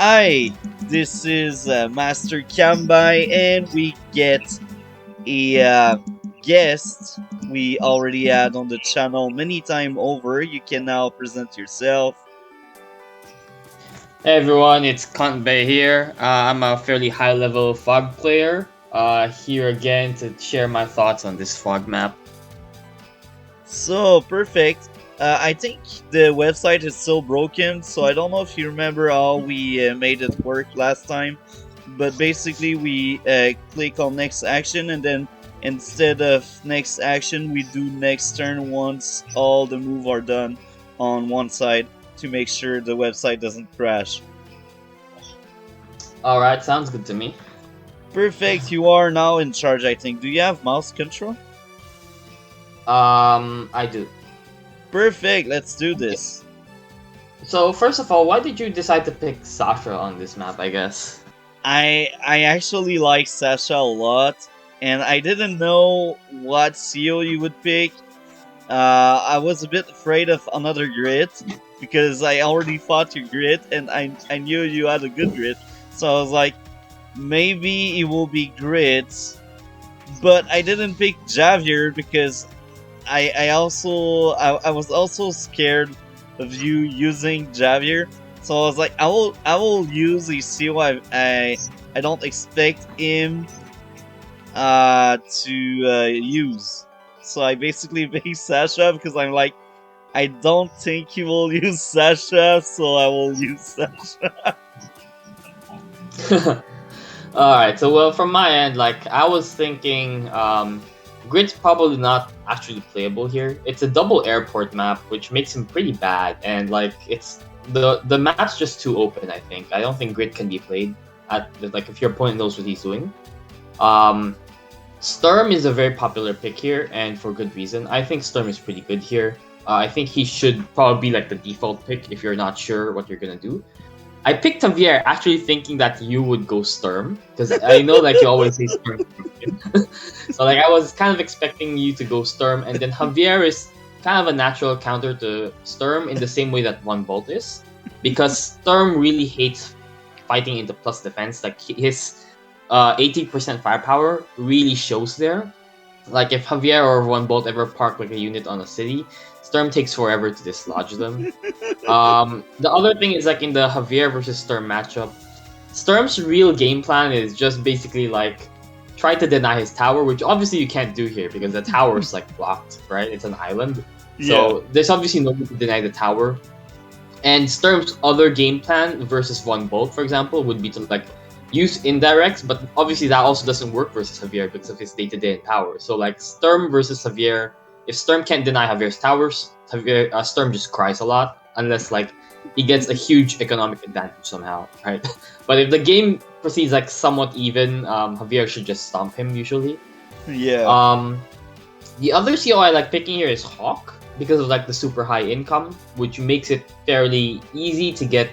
Hi, this is Master Kantbei, and we get a guest we already had on the channel many time over. You can now present yourself. Hey everyone, it's kantbei here. I'm a fairly high-level fog player. Here again to share my thoughts on this fog map. So, perfect. I think the website is still broken, so I don't know if you remember how we made it work last time. But basically, we click on next action, and then instead of next action, we do next turn once all the moves are done on one side to make sure the website doesn't crash. Alright, sounds good to me. Perfect, you are now in charge, I think. Do you have mouse control? I do. Perfect, let's do this. So first of all, why did you decide to pick Sasha on this map, I guess? I actually like Sasha a lot, and I didn't know what seal you would pick. I was a bit afraid of another grit because I already fought your grit, and I knew you had a good grit, so I was like, maybe it will be grit. But I didn't pick Javier because I was also scared of you using Javier. So I was like, I will use a seal I don't expect him to use. So I basically picked Sasha because I'm like, I don't think he will use Sasha, so I will use Sasha. Alright, so well from my end, like I was thinking Grid's probably not actually playable here. It's a double airport map, which makes him pretty bad, and like the map's just too open, I think. I don't think Grid can be played at like if your opponent knows what he's doing. Um Sturm is a very popular pick here, and for good reason. I think Sturm is pretty good here. I think he should probably be like the default pick if you're not sure what you're gonna do. I picked Javier actually thinking that you would go Sturm, because I know like you always say Sturm. So like I was kind of expecting you to go Sturm, and then Javier is kind of a natural counter to Sturm in the same way that One Bolt is, because Sturm really hates fighting into plus defense. Like his 80% firepower really shows there. Like if Javier or One Bolt ever park like a unit on a city, Sturm takes forever to dislodge them. The other thing is like in the Javier versus Sturm matchup, Sturm's real game plan is just basically like try to deny his tower, which obviously you can't do here because the tower is like blocked, right? It's an island. So Yeah. there's obviously no way to deny the tower. And Sturm's other game plan versus One Bolt, for example, would be to like use indirects, but obviously that also doesn't work versus Javier because of his day-to-day power. So like Sturm versus Javier, if Sturm can't deny Javier's towers, Sturm just cries a lot unless like he gets a huge economic advantage somehow, right? But if the game proceeds like somewhat even, Javier should just stomp him usually. Yeah. Um, the other CO I like picking here is Hawk because of like the super high income, which makes it fairly easy to get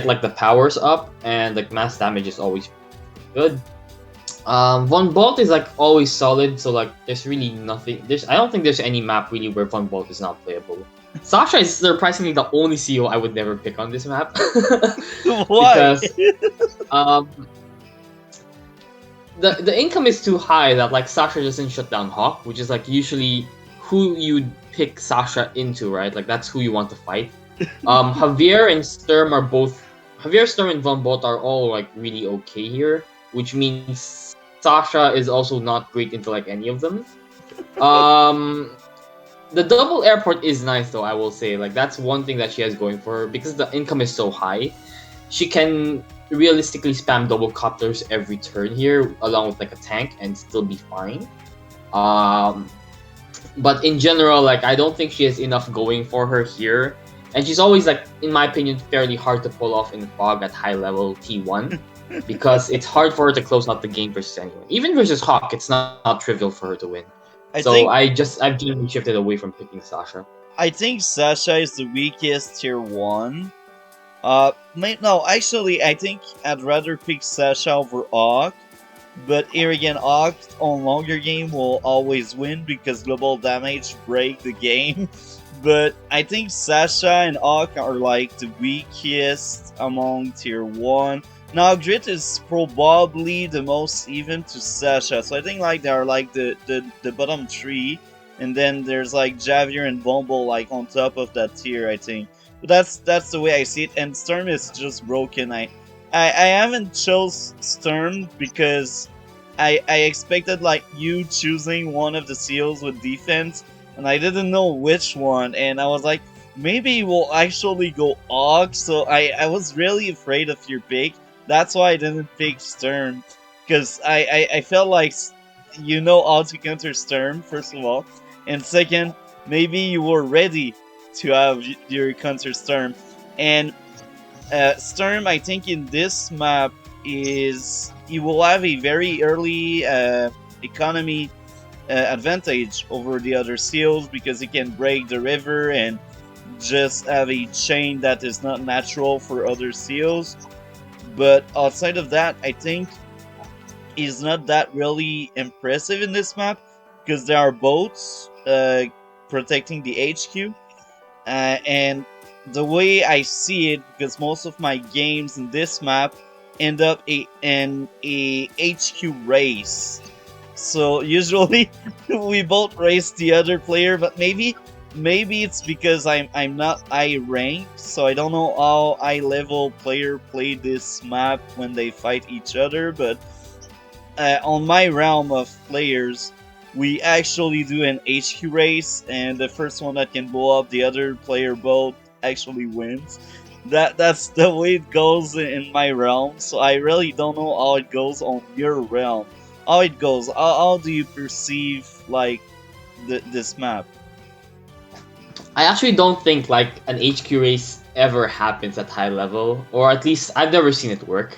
like the powers up, and like mass damage is always good. Von Bolt is like always solid, so like there's really nothing. I don't think there's any map really where Von Bolt is not playable. Sasha is surprisingly the only CO I would never pick on this map Why? because um, the income is too high that like Sasha doesn't shut down Hawk, which is like usually who you'd pick Sasha into, right? Like that's who you want to fight. Javier and Sturm are both Javier, Sturm, and Von Bolt are all like really okay here, which means Sasha is also not great into like any of them. The double airport is nice though, I will say. Like that's one thing that she has going for her because the income is so high. She can realistically spam double copters every turn here, along with like a tank, and still be fine. Um, but in general, like I don't think she has enough going for her here, and she's always like, in my opinion, fairly hard to pull off in fog at high level T1 because it's hard for her to close out the game versus anyone. Even versus Hawk, it's not trivial for her to win. I So think I've generally shifted away from picking Sasha. I think Sasha is the weakest tier 1. No, actually, I think I'd rather pick Sasha over Hawk. But here again, Hawk on longer game will always win because global damage break the game. But I think Sasha and Hawk are like the weakest among tier 1. Now Grit is probably the most even to Sasha, so I think like they are like the bottom 3, and then there's like Javier and Bumble like on top of that tier, I think. But that's the way I see it, and Storm is just broken. I haven't chose Storm because I expected like you choosing one of the seals with defense, and I didn't know which one, and I was like, maybe we'll actually go Og, so I was really afraid of your pick. That's why I didn't pick Sturm, because I felt like you know how to counter Sturm, first of all, and second, maybe you were ready to have your counter Sturm. And Sturm, I think in this map is you will have a very early economy advantage over the other seals because he can break the river and just have a chain that is not natural for other seals. But outside of that, I think he's not that really impressive in this map because there are boats protecting the HQ. And the way I see it, because most of my games in this map end up in a HQ race. So usually we both race the other player, but maybe it's because I'm not I ranked, so I don't know how high level player play this map when they fight each other. But on my realm of players, we actually do an HQ race, and the first one that can blow up the other player boat actually wins. That's the way it goes in my realm. So I really don't know how it goes on your realm. How it goes? How do you perceive like this map? I actually don't think like an HQ race ever happens at high level, or at least I've never seen it work.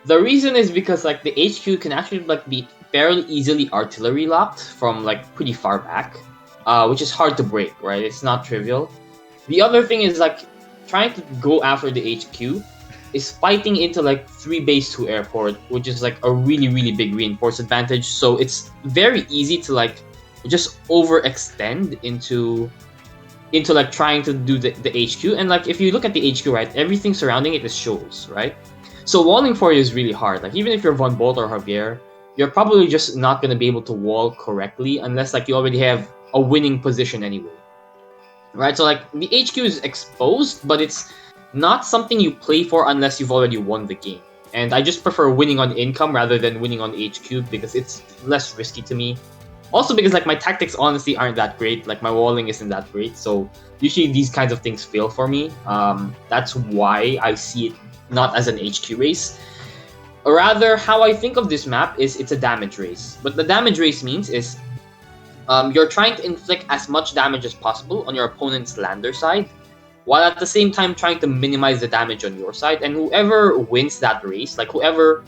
The reason is because like the HQ can actually like be fairly easily artillery locked from like pretty far back, which is hard to break, right? It's not trivial. The other thing is like trying to go after the HQ is fighting into like 3 base 2 airport, which is like a really big reinforce advantage. So it's very easy to like just overextend into like trying to do the HQ. And like if you look at the HQ, right, everything surrounding it is shoals, right? So walling for you is really hard. Like even if you're Von Bolt or Javier, you're probably just not gonna be able to wall correctly unless like you already have a winning position anyway. Right? So like the HQ is exposed, but it's not something you play for unless you've already won the game. And I just prefer winning on income rather than winning on HQ because it's less risky to me. Also because like my tactics honestly aren't that great. Like my walling isn't that great, so usually these kinds of things fail for me. That's why I see it not as an HQ race. Or rather, how I think of this map is it's a damage race. What the damage race means is you're trying to inflict as much damage as possible on your opponent's lander side, while at the same time trying to minimize the damage on your side. And whoever wins that race, like whoever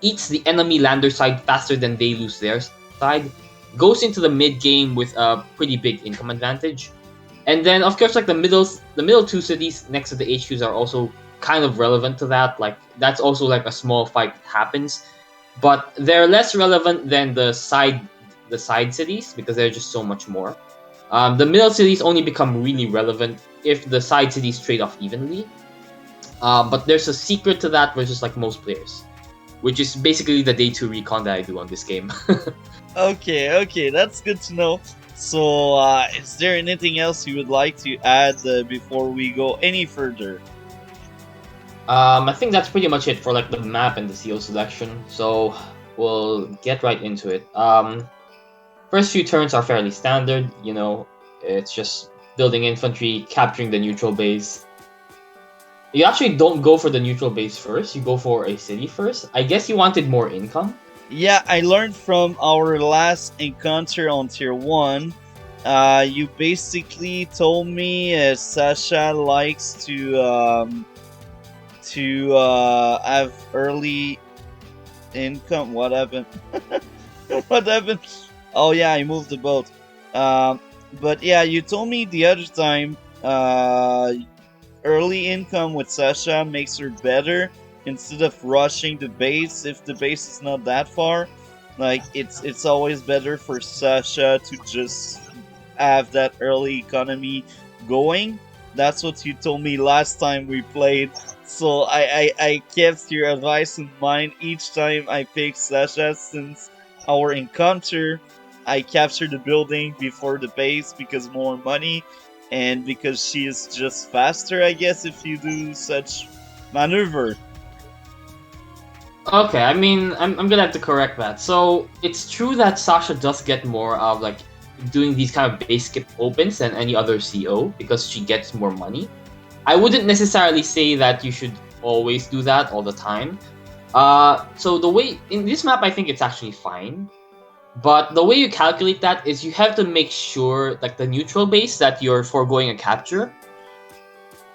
eats the enemy lander side faster than they lose their side, goes into the mid game with a pretty big income advantage. And then of course like the middle 2 cities next to the HQs are also kind of relevant to that. Like that's also like a small fight that happens, but they're less relevant than the side cities because they're just so much more. The middle cities only become really relevant if the side cities trade off evenly. But there's a secret to that versus like most players, which is basically the day 2 recon that I do on this game. Okay, that's good to know. So, is there anything else you would like to add before we go any further? I think that's pretty much it for like the map and the seal selection. So we'll get right into it. First few turns are fairly standard. You know, it's just building infantry, capturing the neutral base. You actually don't go for the neutral base first. You go for a city first. I guess you wanted more income. Yeah, I learned from our last encounter on tier 1. You basically told me Sasha likes to have early income. What happened? What happened? Oh yeah, I moved the boat. But yeah, you told me the other time. Early income with Sasha makes her better instead of rushing the base if the base is not that far. Like it's always better for Sasha to just have that early economy going. That's what you told me last time we played. So I kept your advice in mind each time I picked Sasha since our encounter. I captured the building before the base because more money and because she is just faster, I guess, if you do such maneuver. Okay, I mean, I'm gonna have to correct that. So it's true that Sasha does get more of like doing these kind of base skip opens than any other CO because she gets more money. I wouldn't necessarily say that you should always do that all the time. So the way in this map, I think it's actually fine. But the way you calculate that is you have to make sure like the neutral base that you're foregoing a capture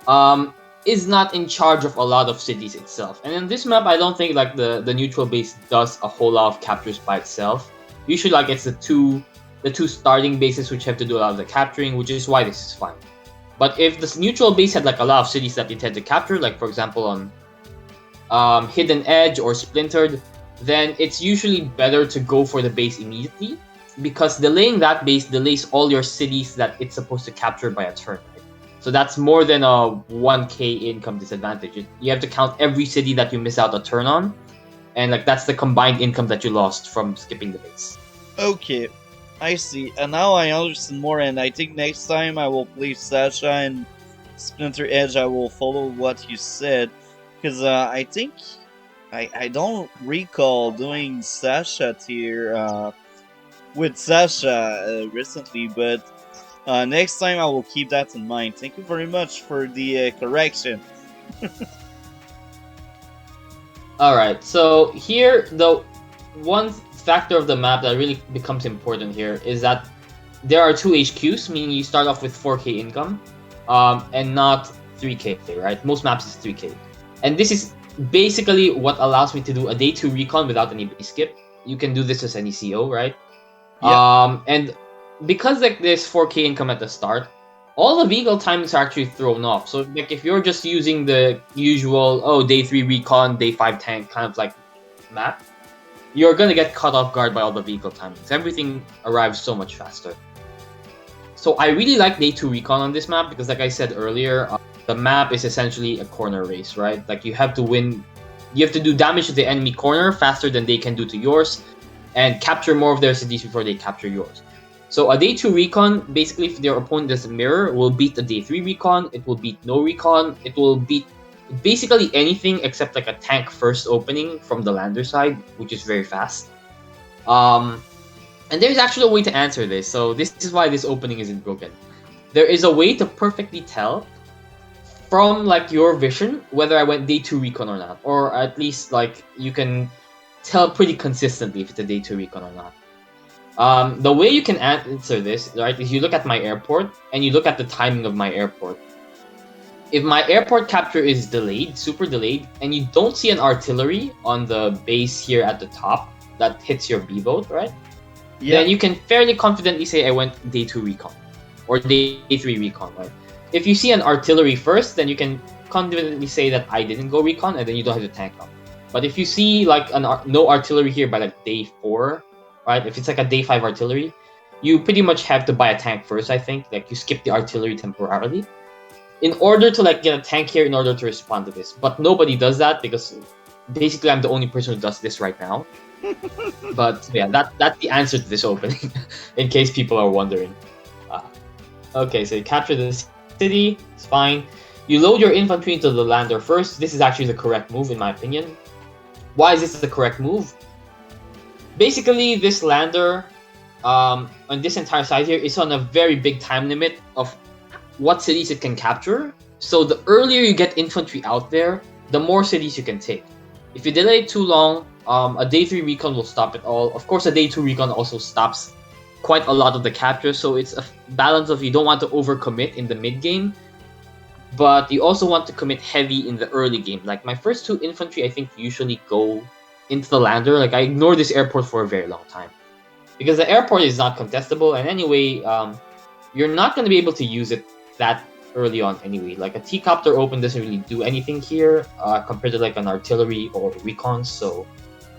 um, is not in charge of a lot of cities itself. And in this map, I don't think like the neutral base does a whole lot of captures by itself. Usually, like it's the two starting bases which have to do a lot of the capturing, which is why this is fine. But if this neutral base had like a lot of cities that it had to capture, like for example on Hidden Edge or Splintered, then it's usually better to go for the base immediately because delaying that base delays all your cities that it's supposed to capture by a turn. Right? So that's more than a 1k income disadvantage. You have to count every city that you miss out a turn on, and like that's the combined income that you lost from skipping the base. Okay, I see. And now I understand more, and I think next time I will play Sasha and Splinter Edge, I will follow what you said. Because I think I don't recall doing Sasha tier with Sasha recently, but next time I will keep that in mind. Thank you very much for the correction. All right, so here the one factor of the map that really becomes important here is that there are two HQs, meaning you start off with 4k income, and not 3k, right? Most maps is 3k, and this is basically what allows me to do a day 2 recon without any base skip. You can do this as any CO, right? Yeah. And because like there's 4k income at the start, all the vehicle timings are actually thrown off. So like if you're just using the usual day 3 recon, day 5 tank kind of like map, you're gonna get caught off guard by all the vehicle timings. Everything arrives so much faster. So I really like day 2 recon on this map because like I said earlier, the map is essentially a corner race, right? Like you have to win, you have to do damage to the enemy corner faster than they can do to yours, and capture more of their cities before they capture yours. So a day 2 recon, basically if their opponent does a mirror, will beat a day 3 recon, it will beat no recon, it will beat basically anything except like a tank first opening from the lander side, which is very fast. And there's actually a way to answer this, so this is why this opening isn't broken. There is a way to perfectly tell from like your vision whether I went day 2 recon or not, or at least like you can tell pretty consistently if it's a day 2 recon or not. The way you can answer this, right, is you look at my airport and you look at the timing of my airport. If my airport capture is delayed, super delayed, and you don't see an artillery on the base here at the top that hits your B boat, right? Yeah. Then you can fairly confidently say I went day 2 recon or day 3 recon, right? If you see an artillery first, then you can confidently say that I didn't go recon, and then you don't have to tank up. But if you see like no artillery here by like day 4, right? If it's like a day 5 artillery, you pretty much have to buy a tank first, I think. Like you skip the artillery temporarily in order to like get a tank here in order to respond to this. But nobody does that because basically I'm the only person who does this right now. But yeah, that's the answer to this opening, in case people are wondering. Okay, so you capture the city, it's fine. You load your infantry into the lander first. This is actually the correct move in my opinion. Why is this the correct move? Basically, this lander on this entire side here is on a very big time limit of what cities it can capture. So the earlier you get infantry out there, the more cities you can take. If you delay it too long, a day 3 recon will stop it all. Of course, a day 2 recon also stops quite a lot of the capture, so it's a balance of you don't want to overcommit in the mid game, but you also want to commit heavy in the early game. Like my first 2 infantry, I think usually go into the lander. Like I ignored this airport for a very long time because the airport is not contestable, and anyway, you're not going to be able to use it that early on anyway. Like a T-copter open doesn't really do anything here compared to like an artillery or recon, so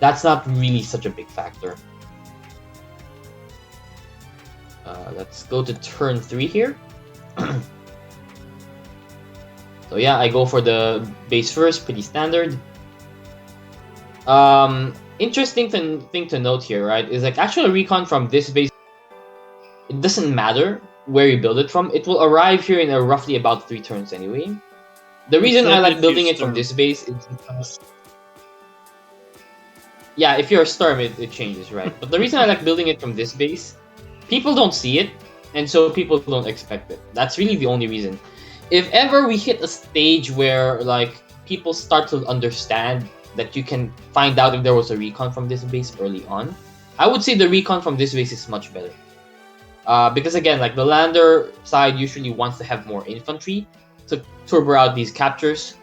that's not really such a big factor. Let's go to turn 3 here. So yeah, I go for the base first, pretty standard. Interesting thing to note here, right, is like actual recon from this base, it doesn't matter where you build it from. It will arrive here in a roughly about 3 turns anyway. The reason I Except like if you building it from storm. this base is because, yeah, if you're a storm, it changes, right? But the reason I like building it from this base, people don't see it, and so people don't expect it. That's really the only reason. If ever we hit a stage where like people start to understand that you can find out if there was a recon from this base early on, I would say the recon from this base is much better. Because again, like the lander side usually wants to have more infantry to turbo out these captures.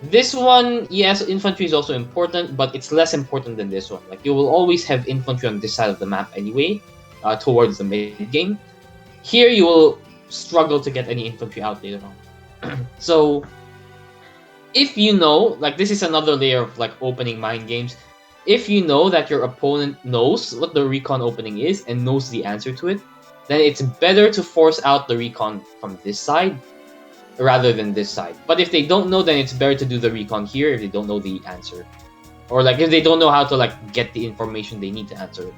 This one, yes, infantry is also important, but it's less important than this one. Like you will always have infantry on this side of the map anyway, towards the mid game. Here you will struggle to get any infantry out later on. So if you know, like this is another layer of like opening mind games. If you know that your opponent knows what the recon opening is and knows the answer to it, then it's better to force out the recon from this side rather than this side. But if they don't know, then it's better to do the recon here if they don't know the answer. Or like if they don't know how to like get the information they need to answer it.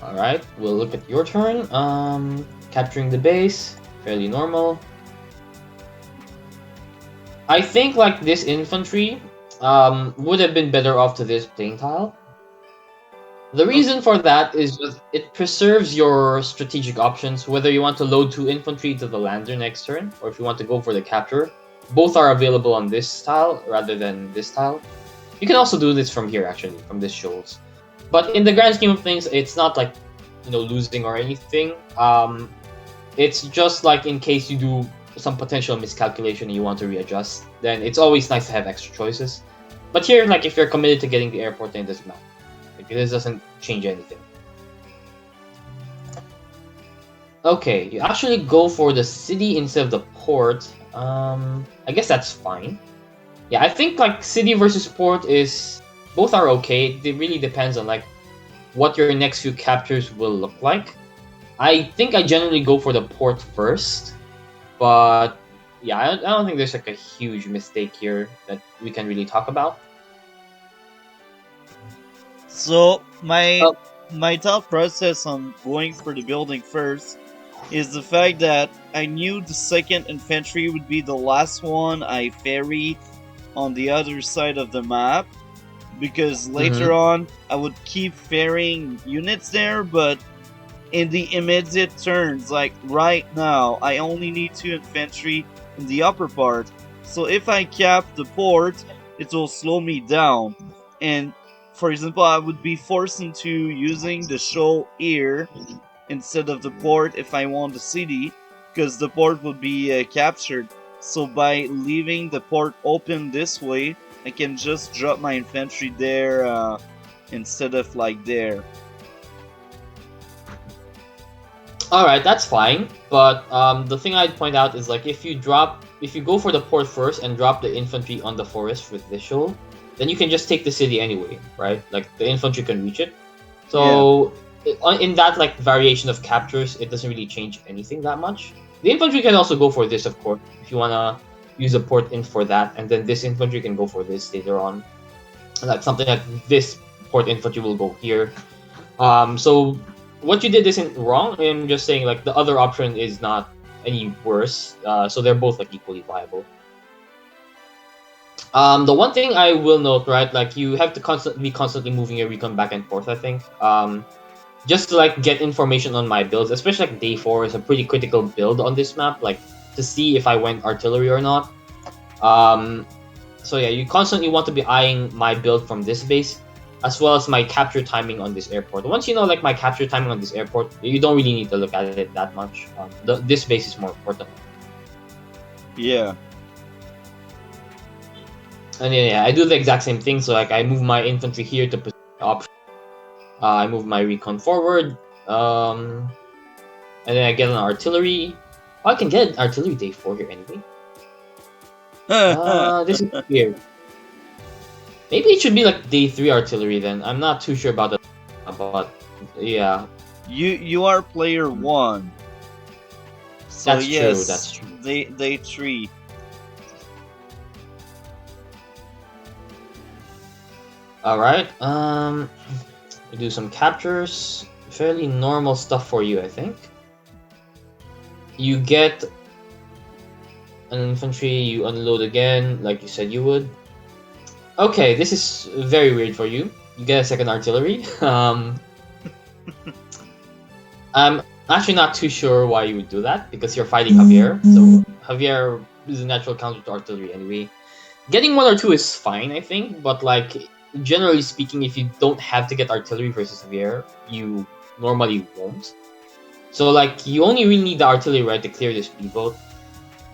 Alright, we'll look at your turn. Capturing the base, fairly normal. I think like this infantry would have been better off to this playing tile. The reason for that is just it preserves your strategic options, whether you want to load 2 infantry to the lander next turn, or if you want to go for the capture. Both are available on this tile rather than this tile. You can also do this from here, actually, from this shoals. But in the grand scheme of things, it's not like, you know, losing or anything. It's just like in case you do some potential miscalculation and you want to readjust, then it's always nice to have extra choices. But here, like if you're committed to getting the airport, then it doesn't matter. Like, this doesn't change anything. Okay, you actually go for the city instead of the port. I guess that's fine. Yeah, I think like city versus port is both are okay. It really depends on like what your next few captures will look like. I think I generally go for the port first, but yeah, I don't think there's like a huge mistake here that we can really talk about. So my thought process on going for the building first is the fact that I knew the second infantry would be the last one I ferry on the other side of the map, because later on I would keep ferrying units there, but in the immediate turns, like right now, I only need 2 infantry in the upper part. So if I cap the port, it will slow me down. And for example, I would be forced into using the shoal here instead of the port if I want the city, because the port would be captured. So by leaving the port open this way, I can just drop my infantry there instead of like there. Alright, that's fine. But the thing I'd point out is like if you go for the port first and drop the infantry on the forest with this shoal, then you can just take the city anyway, right? Like the infantry can reach it. So in that like variation of captures, it doesn't really change anything that much. The infantry can also go for this, of course, if you wanna use a port in for that, and then this infantry can go for this later on. Like something like this port infantry will go here. So what you did isn't wrong. I'm just saying like the other option is not any worse. So they're both like equally viable. The one thing I will note, right, like you have to constantly moving your recon back and forth, I think. Just to like get information on my builds, especially like day 4 is a pretty critical build on this map, like to see if I went artillery or not. So yeah, you constantly want to be eyeing my build from this base, as well as my capture timing on this airport. Once you know like my capture timing on this airport, you don't really need to look at it that much. This base is more important. Yeah. And yeah, I do the exact same thing. So like I move my infantry here to position option. I move my recon forward. And then I get an artillery. Oh, I can get an artillery day 4 here anyway. This is weird. Maybe it should be like day 3 artillery then. I'm not too sure about that. But yeah. You are player 1. So That's true. That's yes, true. day 3. All right. We do some captures. Fairly normal stuff for you, I think. You get an infantry. You unload again, like you said you would. Okay, this is very weird for you. You get a second artillery. I'm actually not too sure why you would do that because you're fighting Javier. So Javier is a natural counter to artillery anyway. Getting one or two is fine, I think, but like generally speaking, if you don't have to get artillery versus Javier, you normally won't. So like you only really need the artillery right to clear this speedboat,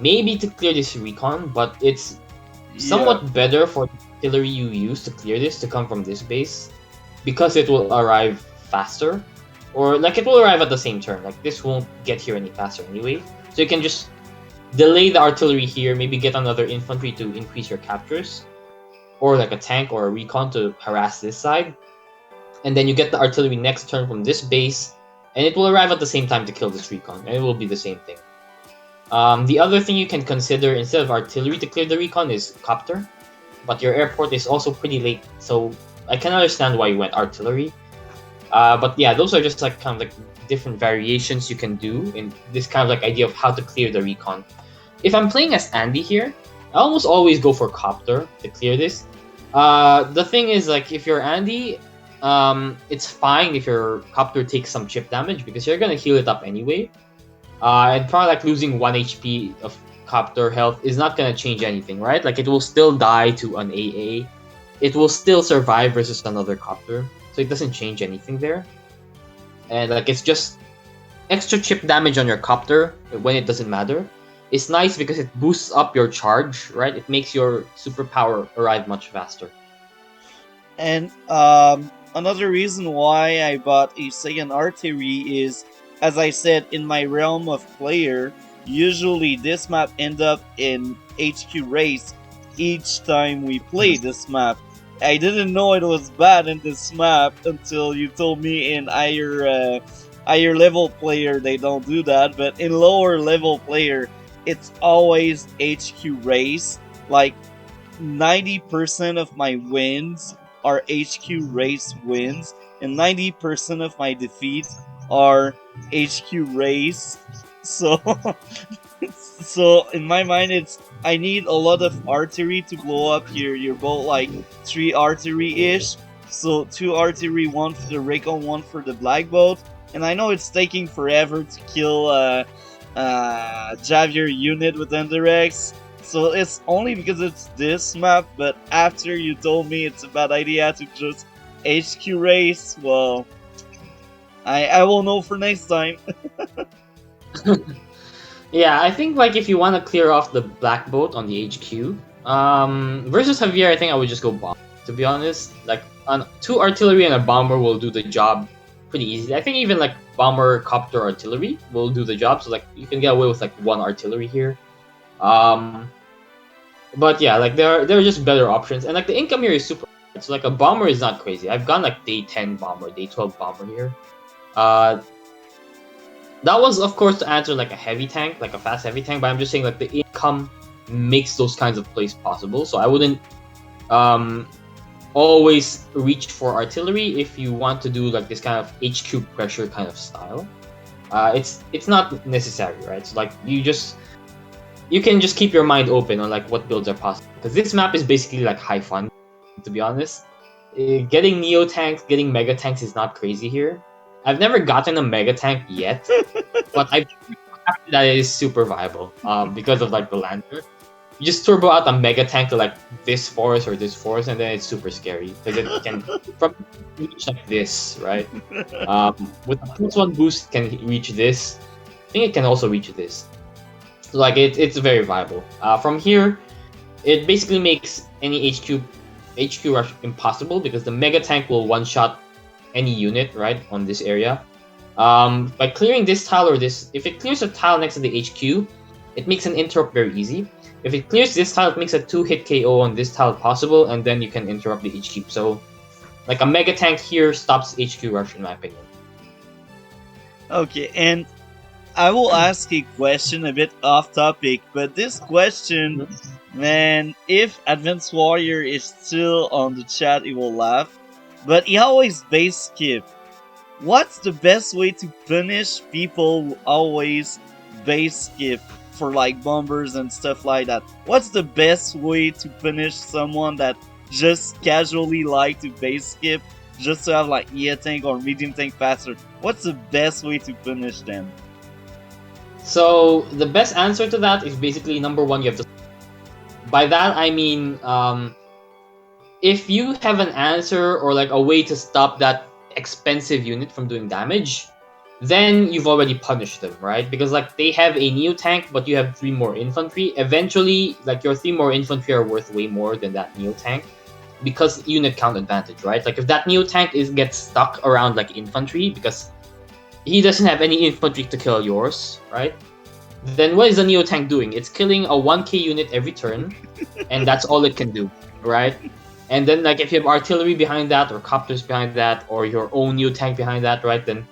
maybe to clear this recon, but it's Yeah. somewhat better for the artillery you use to clear this to come from this base because it will arrive faster, or like it will arrive at the same turn. Like this won't get here any faster anyway, so you can just delay the artillery here, maybe get another infantry to increase your captures, or like a tank or a recon to harass this side, and then you get the artillery next turn from this base, and it will arrive at the same time to kill this recon, and it will be the same thing. The other thing you can consider instead of artillery to clear the recon is copter, but your airport is also pretty late, so I can understand why you went artillery. But yeah, those are just like kind of like different variations you can do in this kind of like idea of how to clear the recon. If I'm playing as Andy here, I almost always go for copter to clear this. The thing is, like, if you're Andy, it's fine if your copter takes some chip damage because you're gonna heal it up anyway. And probably like losing 1 HP of copter health is not gonna change anything, right? Like it will still die to an AA. It will still survive versus another copter, so it doesn't change anything there. And like it's just extra chip damage on your copter when it doesn't matter. It's nice because it boosts up your charge, right? It makes your superpower arrive much faster. And another reason why I bought a second artillery is, as I said, in my realm of player, usually this map end up in HQ race each time we play this map. I didn't know it was bad in this map until you told me in higher level player they don't do that, but in lower level player it's always HQ race. Like 90% of my wins are HQ race wins, and 90% of my defeats are HQ race. So, so in my mind, it's I need a lot of artillery to blow up your boat, like 3 artillery ish. So 2 artillery, 1 for the recon, 1 for the black boat. And I know it's taking forever to kill Javier unit with Enderex. So it's only because it's this map, but after you told me it's a bad idea to just HQ race, well, I will know for next time. Yeah, I think like if you want to clear off the black boat on the HQ, versus Javier, I think I would just go bomb. To be honest, like 2 artillery and a bomber will do the job pretty easily. I think even like bomber, copter, artillery will do the job. So like you can get away with like 1 artillery here. Um, but yeah, like there are just better options, and like the income here is super. So like a bomber is not crazy. I've gone like day 10 bomber, day 12 bomber here. Uh, that was of course to answer like a heavy tank, like a fast heavy tank. But I'm just saying like the income makes those kinds of plays possible. So I wouldn't always reach for artillery if you want to do like this kind of HQ pressure kind of style. It's not necessary, right? So like you can just keep your mind open on like what builds are possible, because this map is basically like high fun, to be honest. Getting neo tanks, getting mega tanks is not crazy here. I've never gotten a mega tank yet, but I've that it is super viable because of like the lantern. You just turbo out a mega tank to like this forest or this forest, and then it's super scary because it can from reach like this, right? With a +1 boost, it can reach this. I think it can also reach this. So like it's very viable. From here, it basically makes any HQ rush impossible because the mega tank will one shot any unit right on this area. By clearing this tile or this, if it clears a tile next to the HQ, it makes an interrupt very easy. If it clears this tile, it makes a 2-hit KO on this tile possible, and then you can interrupt the HQ. So, like a mega tank here stops HQ rush in my opinion. Okay, and I will ask a question a bit off topic, but this question, man, if Advanced Warrior is still on the chat, he will laugh. But he always base skip. What's the best way to punish people who always base skip for like bombers and stuff like that? What's the best way to punish someone that just casually like to base skip just to have like EA tank or medium tank faster? What's the best way to punish them? So the best answer to that is basically number one. You have to. By that I mean, if you have an answer or like a way to stop that expensive unit from doing damage, then you've already punished them, right? Because like they have a neo tank, but you have 3 more infantry. Eventually, like your 3 more infantry are worth way more than that neo tank, because unit count advantage, right? Like if that neo tank gets stuck around like infantry because he doesn't have any infantry to kill yours, right? Then what is the neo tank doing? It's killing a 1k unit every turn, and that's all it can do, right? And then like if you have artillery behind that, or copters behind that, or your own neo tank behind that, right? Then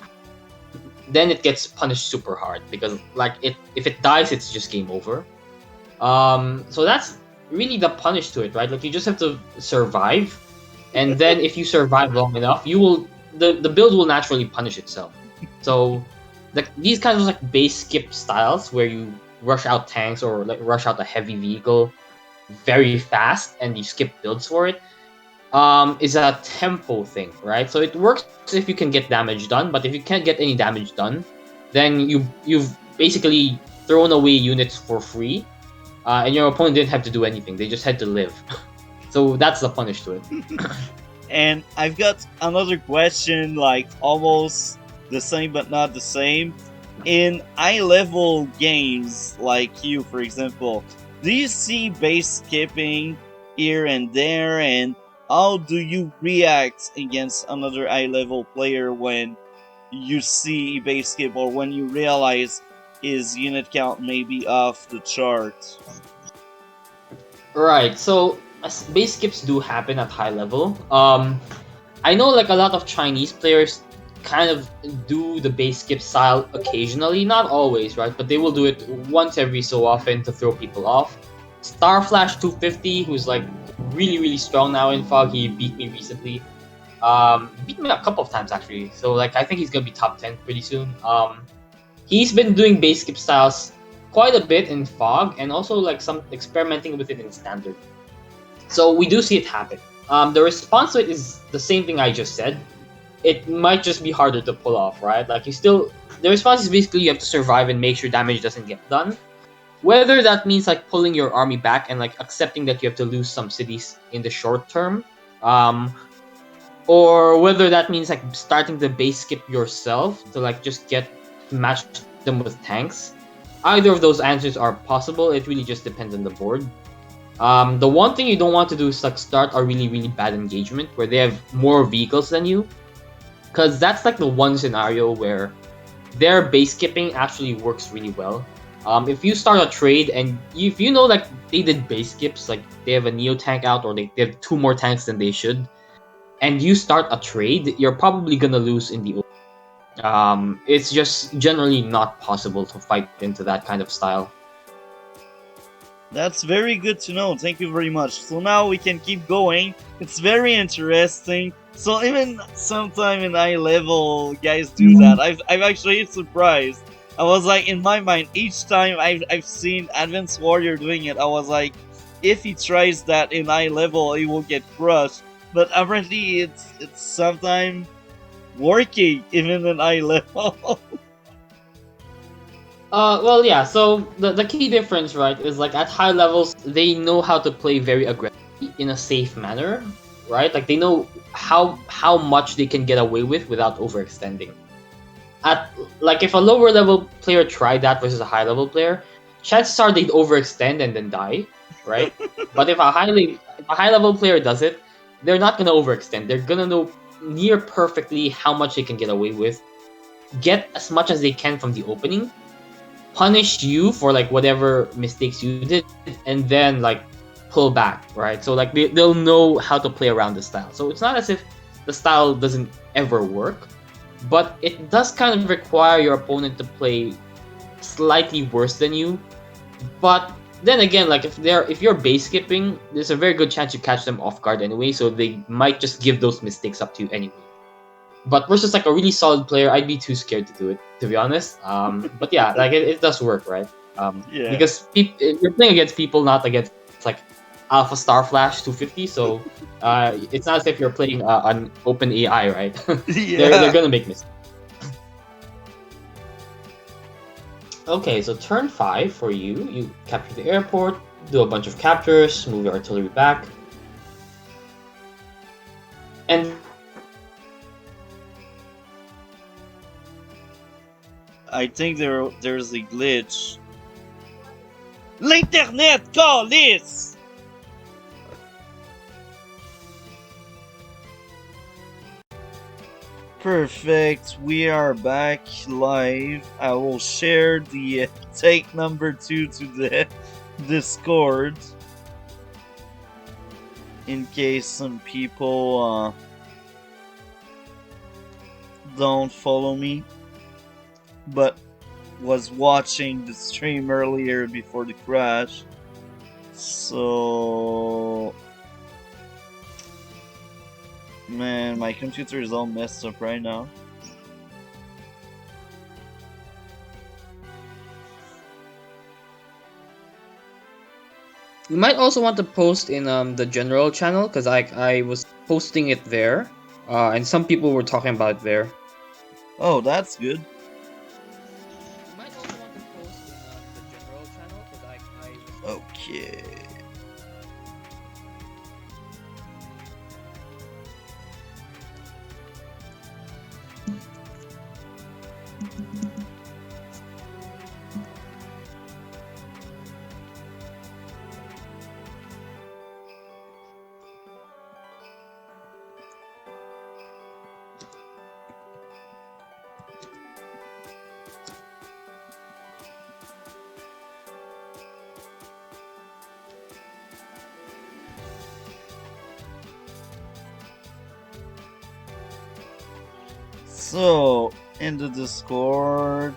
it gets punished super hard, because like if it dies, it's just game over. So that's really the punish to it, right? Like you just have to survive, and then if you survive long enough, you will the build will naturally punish itself. So like these kinds of like base skip styles where you rush out tanks or like rush out a heavy vehicle very fast and you skip builds for it, is a tempo thing, right? So it works if you can get damage done, but if you can't get any damage done, then you've basically thrown away units for free, and your opponent didn't have to do anything; they just had to live. So that's the punish to it. And I've got another question, like almost the same but not the same. In high level games like you, for example, do you see base skipping here and there, and how do you react against another high level player when you see base skip or when you realize his unit count may be off the chart? Right. So base skips do happen at high level. I know like a lot of Chinese players kind of do the base skip style occasionally, not always, right? But they will do it once every so often to throw people off. Starflash 250, who's like really strong now in Fog, he beat me recently. Beat me a couple of times actually. So like I think he's gonna be top 10 pretty soon. He's been doing base skip styles quite a bit in Fog, and also like some experimenting with it in Standard. So we do see it happen. The response to it is the same thing I just said. It might just be harder to pull off, right? Like the response is basically you have to survive and make sure damage doesn't get done. Whether that means like pulling your army back and like accepting that you have to lose some cities in the short term, or whether that means like starting the base skip yourself to like just match them with tanks. Either of those answers are possible. It really just depends on the board. The one thing you don't want to do is like start a really bad engagement where they have more vehicles than you, because that's like the one scenario where their base skipping actually works really well. If you start a trade and if you know like they did base skips, like they have a neo tank out or they have 2 more tanks than they should, and you start a trade, you're probably gonna lose in the it's just generally not possible to fight into that kind of style. That's very good to know. Thank you very much. So now we can keep going. It's very interesting. So even sometime in high level, guys do that. I'm actually surprised. I was like, in my mind, each time I've seen Advanced Warrior doing it, I was like, if he tries that in high level, he will get crushed. But apparently, it's sometimes working even in high level. Well, yeah. So the key difference, right, is like at high levels they know how to play very aggressively in a safe manner, right? Like they know how much they can get away with without overextending. At like if a lower level player tried that versus a high level player, chances are they'd overextend and then die, right? But if a high level player does it, they're not gonna overextend. They're gonna know near perfectly how much they can get away with, get as much as they can from the opening, punish you for like whatever mistakes you did, and then like pull back, right? So like they'll know how to play around the style. So it's not as if the style doesn't ever work, but it does kind of require your opponent to play slightly worse than you. But then again, like if you're base skipping, there's a very good chance you catch them off guard anyway, so they might just give those mistakes up to you anyway. But versus like a really solid player, I'd be too scared to do it, to be honest. But yeah, like it does work, right? Yeah. Because you're playing against people, not against like Alpha Star Flash 250. So it's not as if you're playing an open AI, right? They're gonna make mistakes. Okay, so turn 5 for you. You capture the airport, do a bunch of captures, move your artillery back, and I think there's a glitch. L'internet, calice! Perfect, we are back live. I will share the take number 2 to the Discord in case some people don't follow me, but was watching the stream earlier before the crash. So man, my computer is all messed up right now. you might also want to post in the general channel because I was posting it there, and some people were talking about it there. Oh, that's good. You might also want to post in the general channel because I was. Okay. So, in the Discord.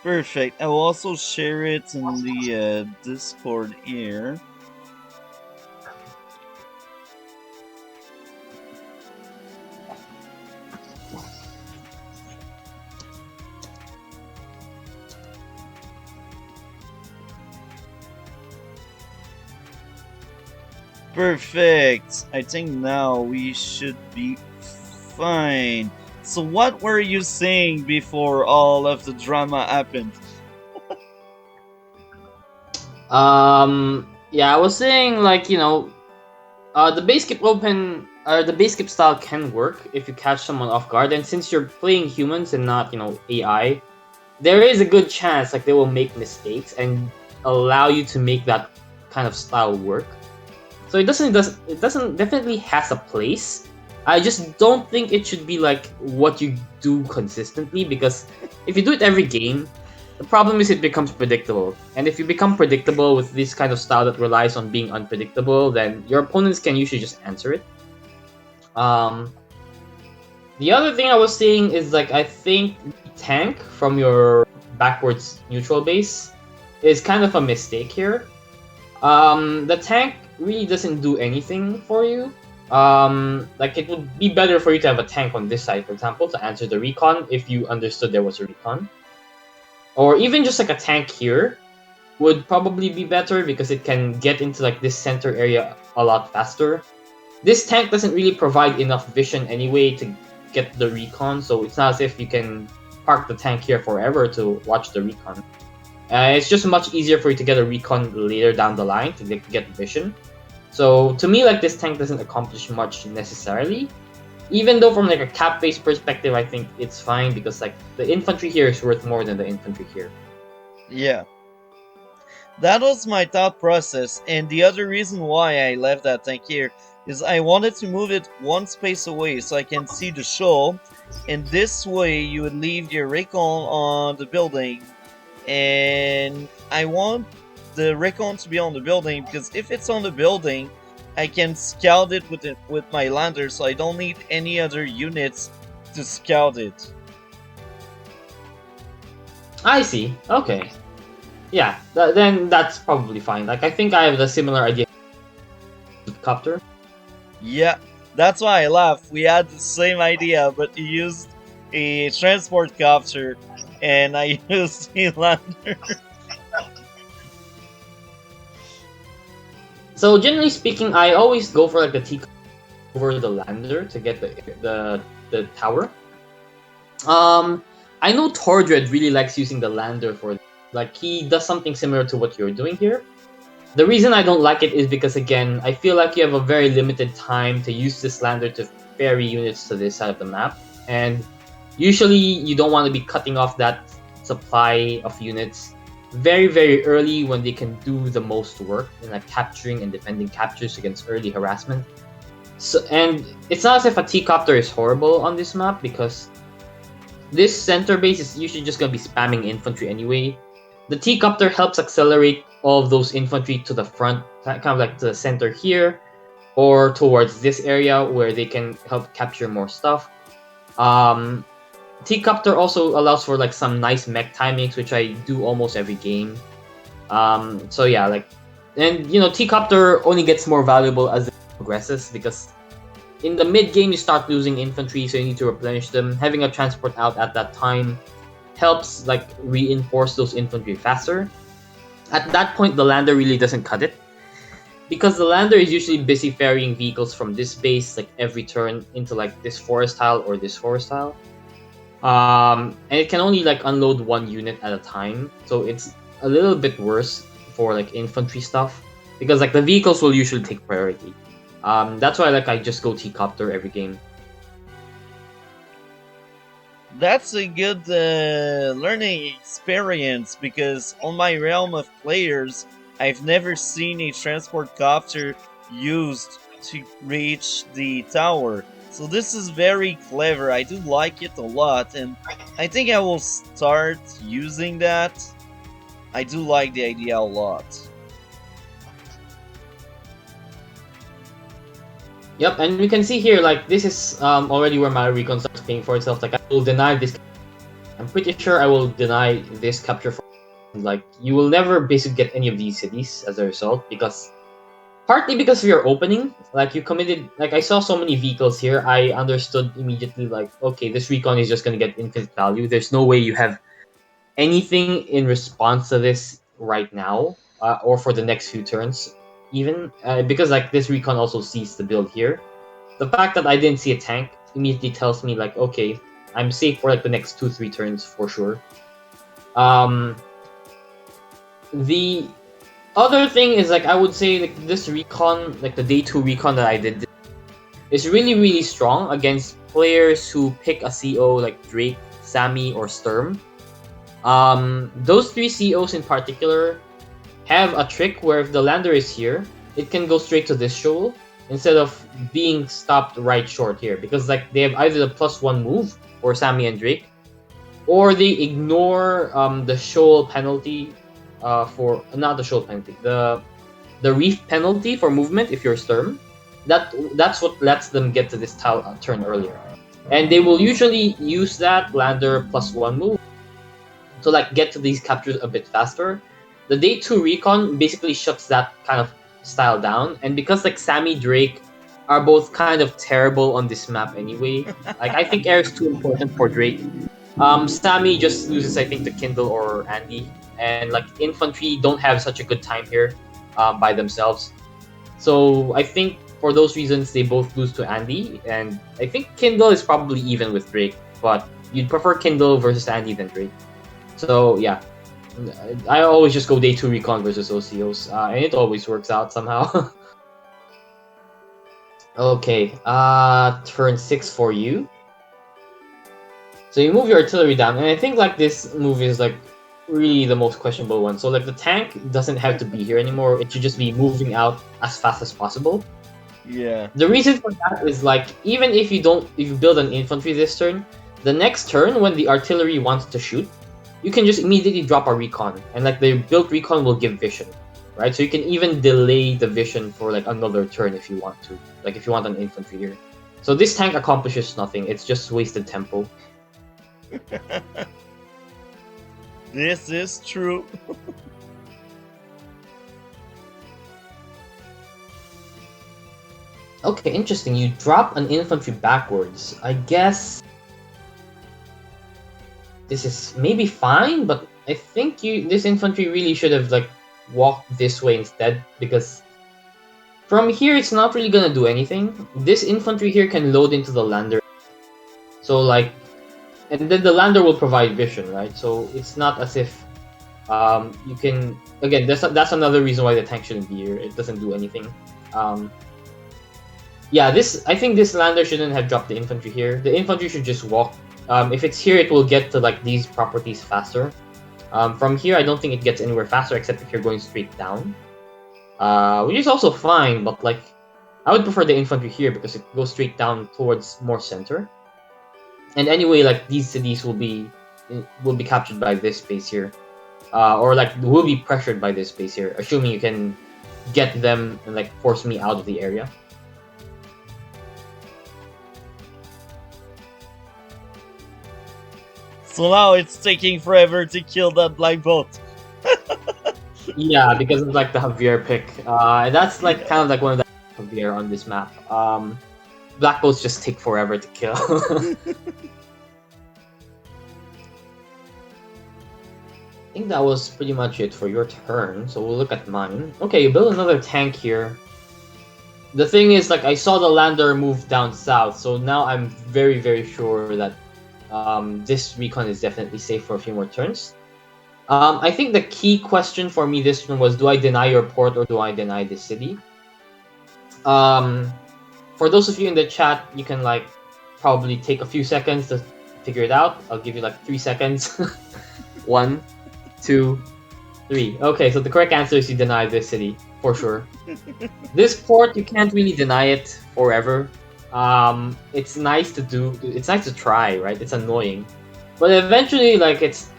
Perfect. I will also share it in the Discord here. Perfect. I think now we should be fine. So what were you saying before all of the drama happened? Yeah, I was saying like the base skip open the base skip style can work if you catch someone off guard, and since you're playing humans and not AI, there is a good chance like they will make mistakes and allow you to make that kind of style work. So it doesn't definitely has a place. I just don't think it should be like what you do consistently, because if you do it every game, the problem is it becomes predictable. And if you become predictable with this kind of style that relies on being unpredictable, then your opponents can usually just answer it. The other thing I was saying is like I think tank from your backwards neutral base is kind of a mistake here. The tank really doesn't do anything for you. Like it would be better for you to have a tank on this side, for example, to answer the recon if you understood there was a recon. Or even just like a tank here would probably be better because it can get into like this center area a lot faster. This tank doesn't really provide enough vision anyway to get the recon, so it's not as if you can park the tank here forever to watch the recon. It's just much easier for you to get a recon later down the line to get vision. So to me, like this tank doesn't accomplish much necessarily. Even though from like a cap based perspective, I think it's fine because like the infantry here is worth more than the infantry here. Yeah. That was my thought process, and the other reason why I left that tank here is I wanted to move it one space away so I can see the shoal, and this way you would leave your recon on the building, and I want the recon to be on the building because if it's on the building, I can scout it with my lander, so I don't need any other units to scout it. I see. Okay. Yeah, then that's probably fine. Like I think I have a similar idea with copter. Yeah, that's why I laughed. We had the same idea, but you used a transport copter, and I used a lander. So generally speaking, I always go for like the T over the lander to get the tower. I know Tordred really likes using the lander for like he does something similar to what you're doing here. The reason I don't like it is because again, I feel like you have a very limited time to use this lander to ferry units to this side of the map, and usually you don't want to be cutting off that supply of units very early when they can do the most work in like capturing and defending captures against early harassment. So and it's not as if a T-copter is horrible on this map because this center base is usually just gonna be spamming infantry anyway. The T-copter helps accelerate all of those infantry to the front, kind of like to the center here, or towards this area where they can help capture more stuff. T-copter also allows for like some nice mech timings, which I do almost every game. So yeah, like, and you know, T-copter only gets more valuable as it progresses because in the mid game you start losing infantry, so you need to replenish them. Having a transport out at that time helps like reinforce those infantry faster. At that point, the lander really doesn't cut it because the lander is usually busy ferrying vehicles from this base like every turn into like this forest tile or this forest tile. And it can only like unload one unit at a time, so it's a little bit worse for like infantry stuff because like the vehicles will usually take priority. That's why like I just go T-copter every game. That's a good learning experience because on my realm of players, I've never seen a transport copter used to reach the tower. So this is very clever. I do like it a lot, and I think I will start using that. I do like the idea a lot. Yep, and we can see here like this is already where my recon starts paying for itself. Like I will deny this. I'm pretty sure I will deny this capture. Like you will never basically get any of these cities as a result because partly because of your opening, like you committed. Like I saw so many vehicles here, I understood immediately. Like okay, this recon is just gonna get infinite value. There's no way you have anything in response to this right now, or for the next few turns, even because like this recon also sees the build here. The fact that I didn't see a tank immediately tells me like okay, I'm safe for like the next 2-3 turns for sure. Um, the other thing is like I would say like this recon, like the day 2 recon that I did, is really strong against players who pick a CO like Drake, Sammy, or Sturm. Those 3 COs in particular have a trick where if the lander is here, it can go straight to this shoal instead of being stopped right short here because like they have either the +1 move for Sammy and Drake, or they ignore the shoal penalty for not the shoal penalty, the reef penalty for movement if you're Sturm. That's what lets them get to this turn earlier, and they will usually use that lander +1 move to like get to these captures a bit faster. The day 2 recon basically shuts that kind of style down, and because like Sammy Drake are both kind of terrible on this map anyway. Like I think air is too important for Drake. Sammy just loses I think to Kindle or Andy, and like infantry don't have such a good time here by themselves. So I think for those reasons they both lose to Andy, and I think Kindle is probably even with Drake, but you'd prefer Kindle versus Andy than Drake. So yeah, I always just go day 2 recon versus OCOs, and it always works out somehow. Okay, turn 6 for you. So you move your artillery down, and I think like this move is like really the most questionable one. So like the tank doesn't have to be here anymore. It should just be moving out as fast as possible. Yeah. The reason for that is like even if you build an infantry this turn, the next turn when the artillery wants to shoot, you can just immediately drop a recon, and like the built recon will give vision, right? So you can even delay the vision for like another turn if you want to, like if you want an infantry here. So this tank accomplishes nothing. It's just wasted tempo. This is true. Okay, interesting. You drop an infantry backwards. I guess this is maybe fine, but I think this infantry really should have like walked this way instead, because from here it's not really gonna do anything. This infantry here can load into the lander. So like, and then the lander will provide vision, right? So it's not as if you can, again, that's another reason why the tank shouldn't be here. It doesn't do anything. Yeah, I think this lander shouldn't have dropped the infantry here. The infantry should just walk. If it's here, it will get to like these properties faster. From here, I don't think it gets anywhere faster except if you're going straight down, which is also fine. But like, I would prefer the infantry here because it goes straight down towards more center. And anyway, like these cities will be captured by this space here, or like will be pressured by this space here, assuming you can get them and like force me out of the area. So now it's taking forever to kill that black boat. Yeah, because of like the Javier pick. That's like kind of like one of the Javier on this map. Black boats just take forever to kill. I think that was pretty much it for your turn, so we'll look at mine. Okay, you build another tank here. The thing is, like, I saw the lander move down south, so now I'm very, very sure that this recon is definitely safe for a few more turns. I think the key question for me this turn was, do I deny your port or do I deny this city? For those of you in the chat, you can like probably take a few seconds to figure it out. I'll give you like 3 seconds. 1, 2, 3. Okay, so the correct answer is you deny this city for sure. This port, you can't really deny it forever. It's nice to do. It's nice to try, right? It's annoying, but eventually, like, it's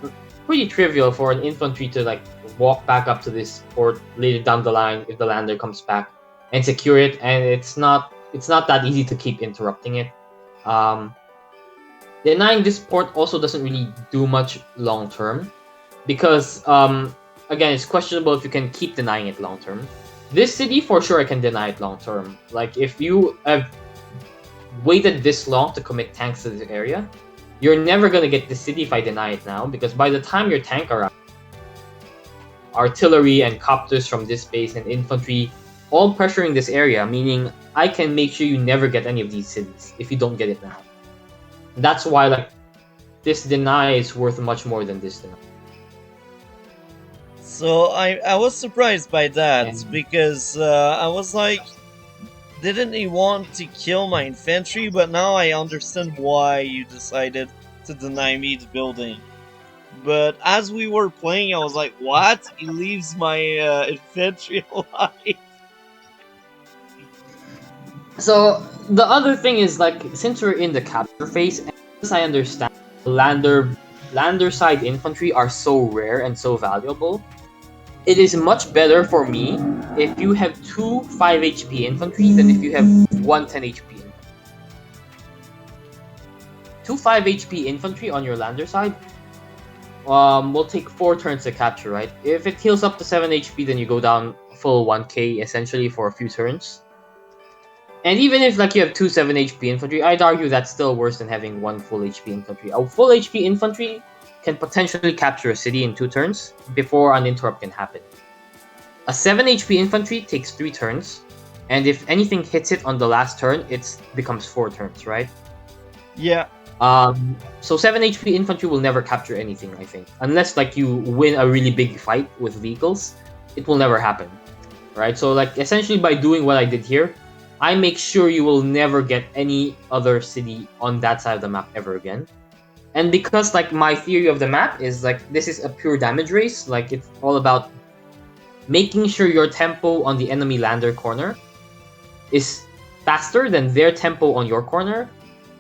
pretty trivial for an infantry to like walk back up to this port later down the line if the lander comes back and secure it. And it's not that easy to keep interrupting it. Denying this port also doesn't really do much long term, because again, it's questionable if you can keep denying it long term. This city, for sure, I can deny it long term. Like, if you have waited this long to commit tanks to this area, you're never gonna get the city if I deny it now, because by the time your tank arrives, artillery and copters from this base and infantry all pressuring this area, meaning I can make sure you never get any of these cities if you don't get it now. That's why, like, this deny is worth much more than this deny. So I was surprised by that, because I was like, didn't he want to kill my infantry? But now I understand why you decided to deny me the building. But as we were playing, I was like, what? He leaves my infantry alive? So the other thing is, like, since we're in the capture phase, as I understand, lander side infantry are so rare and so valuable. It is much better for me if you have 2 5 HP infantry than if you have 1 10 HP infantry. 2 5 HP infantry on your lander side will take 4 turns to capture, right? If it heals up to 7 HP, then you go down full 1k essentially for a few turns. And even if like you have 2 7 HP infantry, I'd argue that's still worse than having 1 full HP infantry. A full HP infantry can potentially capture a city in 2 turns before an interrupt can happen. A 7 HP infantry takes 3 turns, and if anything hits it on the last turn, it becomes 4 turns, right? Yeah. So 7 HP infantry will never capture anything, I think. Unless like you win a really big fight with vehicles, it will never happen. Right? So like essentially by doing what I did here, I make sure you will never get any other city on that side of the map ever again. And because like my theory of the map is like this is a pure damage race, like it's all about making sure your tempo on the enemy lander corner is faster than their tempo on your corner.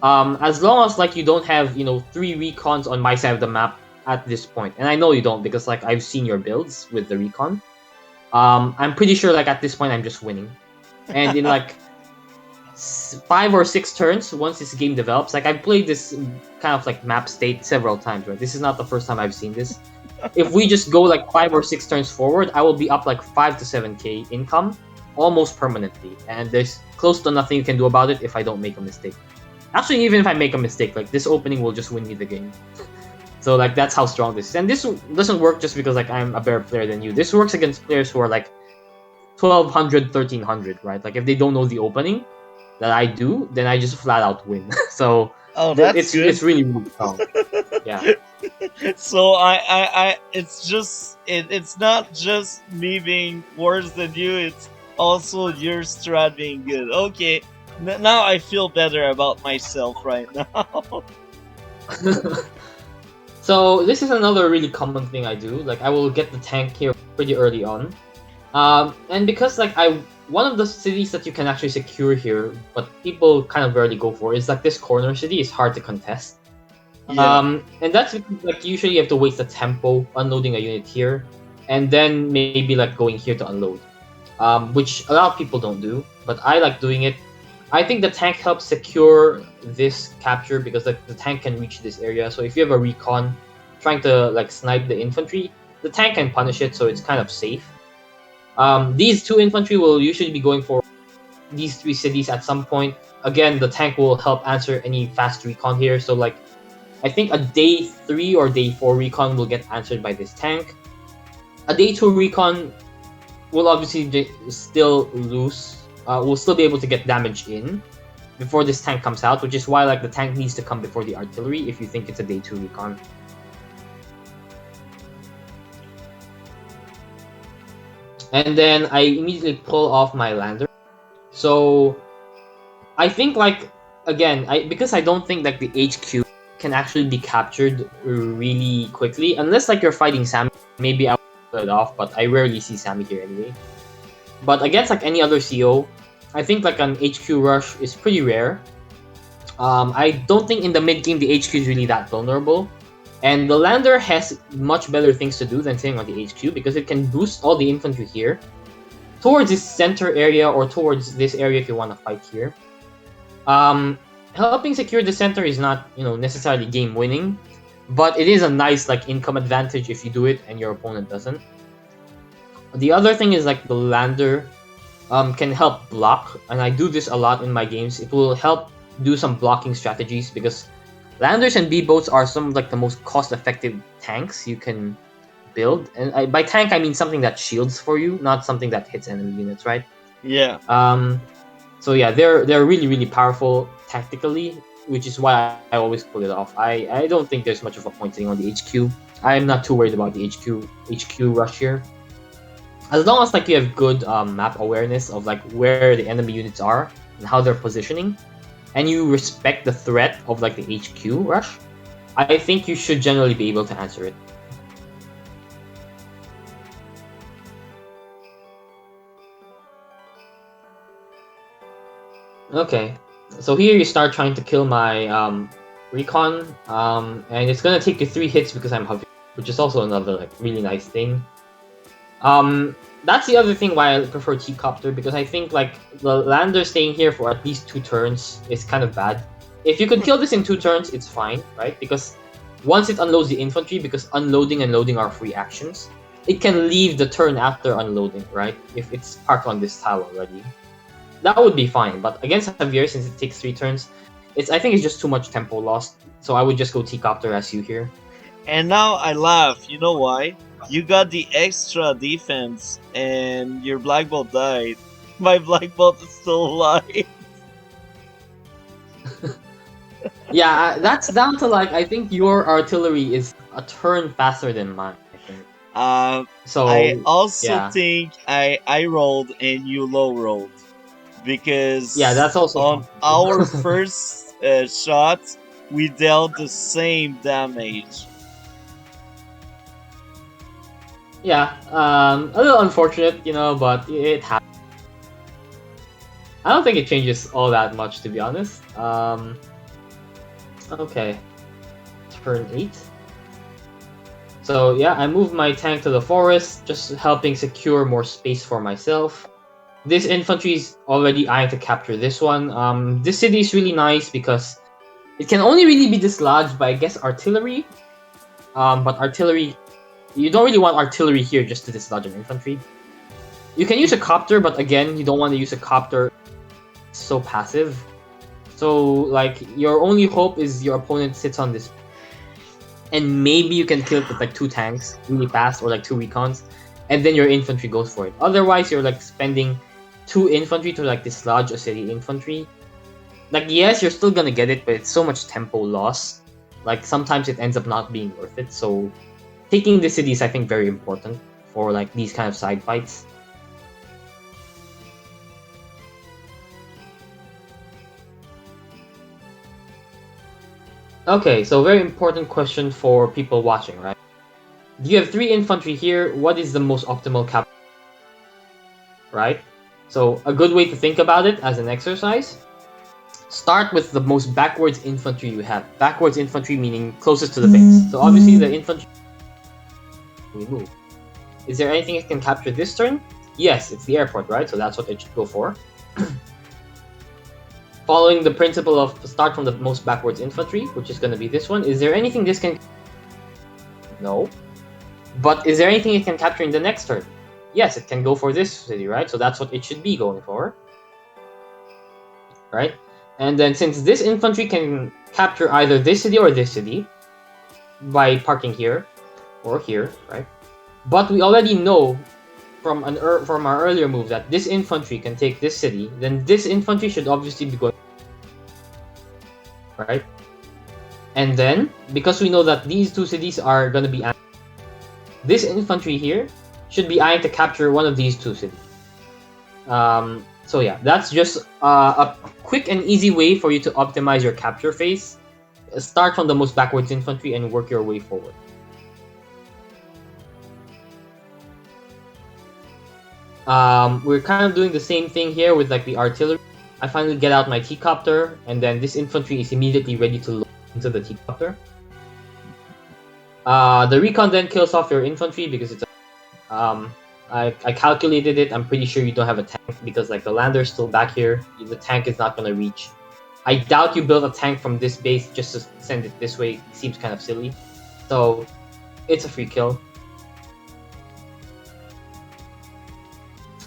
As long as like you don't have, you know, 3 recons on my side of the map at this point, and I know you don't because like I've seen your builds with the recon. I'm pretty sure like at this point I'm just winning, and in like 5 or 6 turns once this game develops, like I've played this kind of like map state several times, right? This is not the first time I've seen this. If we just go like 5 or 6 turns forward, I will be up like 5 to 7k income almost permanently, and there's close to nothing you can do about it if I don't make a mistake. Actually, even if I make a mistake, like this opening will just win me the game. So like that's how strong this is, and this doesn't work just because like I'm a better player than you. This works against players who are like 1200, 1300, right? Like if they don't know the opening that I do, then I just flat out win. So Oh, that's it's good. really really strong. Yeah. So it's just it's not just me being worse than you. It's also your strat being good. Okay, now I feel better about myself right now. So this is another really common thing I do. Like I will get the tank here pretty early on, and because like one of the cities that you can actually secure here, but people kind of rarely go for, is like this corner city is hard to contest. Yeah, And that's because, like usually you have to waste the tempo unloading a unit here, and then maybe like going here to unload, which a lot of people don't do, but I like doing it. I think the tank helps secure this capture because like the tank can reach this area. So if you have a recon trying to like snipe the infantry, the tank can punish it, so it's kind of safe. These 2 infantry will usually be going for these 3 cities at some point. Again, the tank will help answer any fast recon here. So like I think a day 3 or day 4 recon will get answered by this tank. A day 2 recon will obviously still lose. We'll still be able to get damage in before this tank comes out, which is why like the tank needs to come before the artillery if you think it's a day 2 recon. And then I immediately pull off my lander. So I think like again, because I don't think like the HQ can actually be captured really quickly unless like you're fighting Sammy. Maybe I will pull it off, but I rarely see Sammy here anyway. But against like any other CO, I think like an HQ rush is pretty rare. I don't think in the mid game the HQ is really that vulnerable, and the lander has much better things to do than sitting on the HQ because it can boost all the infantry here towards this center area or towards this area if you want to fight here. Helping secure the center is not, you know, necessarily game winning, but it is a nice like income advantage if you do it and your opponent doesn't. The other thing is like the lander can help block, and I do this a lot in my games. It will help do some blocking strategies because landers and B-boats are some of like the most cost-effective tanks you can build. And by tank I mean something that shields for you, not something that hits enemy units, right? yeah. So yeah, they're really really powerful tactically, which is why I always pull it off. I don't think there's much of a point sitting on the HQ. I'm not too worried about the HQ rush here. As long as like you have good map awareness of like where the enemy units are and how they're positioning, and you respect the threat of like the HQ rush, I think you should generally be able to answer it. Okay, so here you start trying to kill my recon, and it's gonna take you 3 hits because I'm Javier, which is also another like really nice thing. That's the other thing why I prefer T-Copter, because I think like the lander staying here for at least 2 turns is kind of bad. If you could kill this in 2 turns, it's fine, right? Because once it unloads the infantry, because unloading and loading are free actions, it can leave the turn after unloading, right? If it's parked on this tile already. That would be fine, but against Javier, since it takes 3 turns, I think it's just too much tempo lost. So I would just go T-Copter as you here. And now I laugh. You know why? You got the extra defense, and your black bolt died. My black bolt is still alive. Yeah, that's down to like I think your artillery is a turn faster than mine. I think. I So also yeah, think I rolled and you low rolled. Yeah, that's because also on our possible. first shot we dealt the same damage. Yeah, a little unfortunate, but it happens. I don't think it changes all that much, to be honest. Okay, turn 8. So yeah, I moved my tank to the forest, just helping secure more space for myself. This infantry is already eyeing to capture this one. This city is really nice because it can only really be dislodged by, I guess, artillery. But artillery, you don't really want artillery here just to dislodge an infantry. You can use a copter, but again, you don't want to use a copter. It's so passive. So, like, your only hope is your opponent sits on this, and maybe you can kill it with like 2 tanks really fast or like 2 recons, and then your infantry goes for it. Otherwise, you're like spending 2 infantry to like dislodge a city infantry. Like, yes, you're still gonna get it, but it's so much tempo loss. Like, sometimes it ends up not being worth it. So, taking the city is, I think, very important for like these kind of side fights. Okay, so very important question for people watching, right? You have 3 infantry here. What is the most optimal cap? Right? So a good way to think about it as an exercise, start with the most backwards infantry you have. Backwards infantry meaning closest to the base. So obviously the infantry we move. Is there anything it can capture this turn? Yes, it's the airport, right? So that's what it should go for. Following the principle of start from the most backwards infantry, which is going to be this one. Is there anything this can... No. But is there anything it can capture in the next turn? Yes, it can go for this city, right? So that's what it should be going for. Right? And then since this infantry can capture either this city or this city by parking here or here, right? But we already know from our earlier move that this infantry can take this city, then this infantry should obviously be going, right? And then, because we know that these 2 cities are going to be... This infantry here should be eyeing to capture one of these 2 cities. So yeah, that's just a quick and easy way for you to optimize your capture phase. Start from the most backwards infantry and work your way forward. We're kind of doing the same thing here with like the artillery. I finally get out my T-copter, and then this infantry is immediately ready to load into the T-copter. The recon then kills off your infantry because it's I calculated it. I'm pretty sure you don't have a tank because like the lander's still back here. The tank is not going to reach. I doubt you build a tank from this base just to send it this way. It seems kind of silly. So it's a free kill.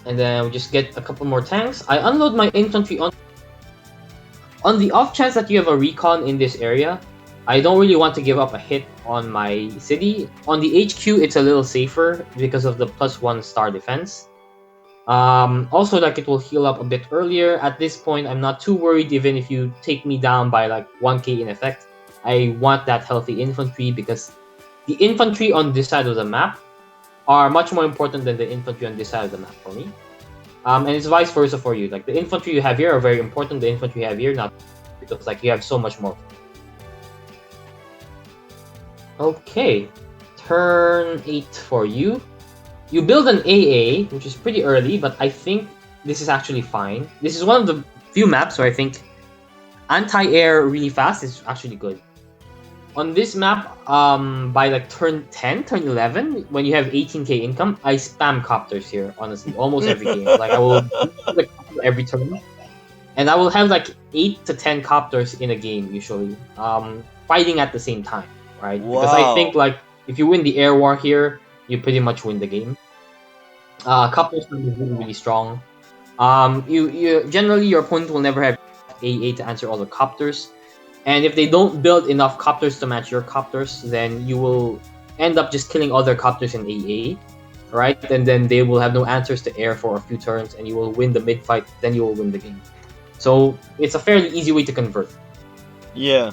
And then we just get a couple more tanks. I unload my infantry on the off chance that you have a recon in this area. I don't really want to give up a hit on my city. On the HQ, it's a little safer because of the +1 star defense. Also, like, it will heal up a bit earlier. At this point, I'm not too worried even if you take me down by like 1k in effect. I want that healthy infantry because the infantry on this side of the map are much more important than the infantry on this side of the map for me. And it's vice versa for you. Like, the infantry you have here are very important. The infantry you have here, not, because like you have so much more. Okay, turn 8 for you. You build an AA, which is pretty early, but I think this is actually fine. This is one of the few maps where I think anti-air really fast is actually good. On this map, by like turn 10, turn 11, when you have 18k income, I spam copters here, honestly, almost every game. Like, I will like, every turn. And I will have like 8 to 10 copters in a game, usually, fighting at the same time, right? Wow. Because I think, like, if you win the air war here, you pretty much win the game. Copters are really, really strong. You generally, your opponent will never have AA to answer all the copters. And if they don't build enough copters to match your copters, then you will end up just killing all their copters in AA, right? And then they will have no answers to air for a few turns, and you will win the mid-fight, then you will win the game. So it's a fairly easy way to convert. Yeah.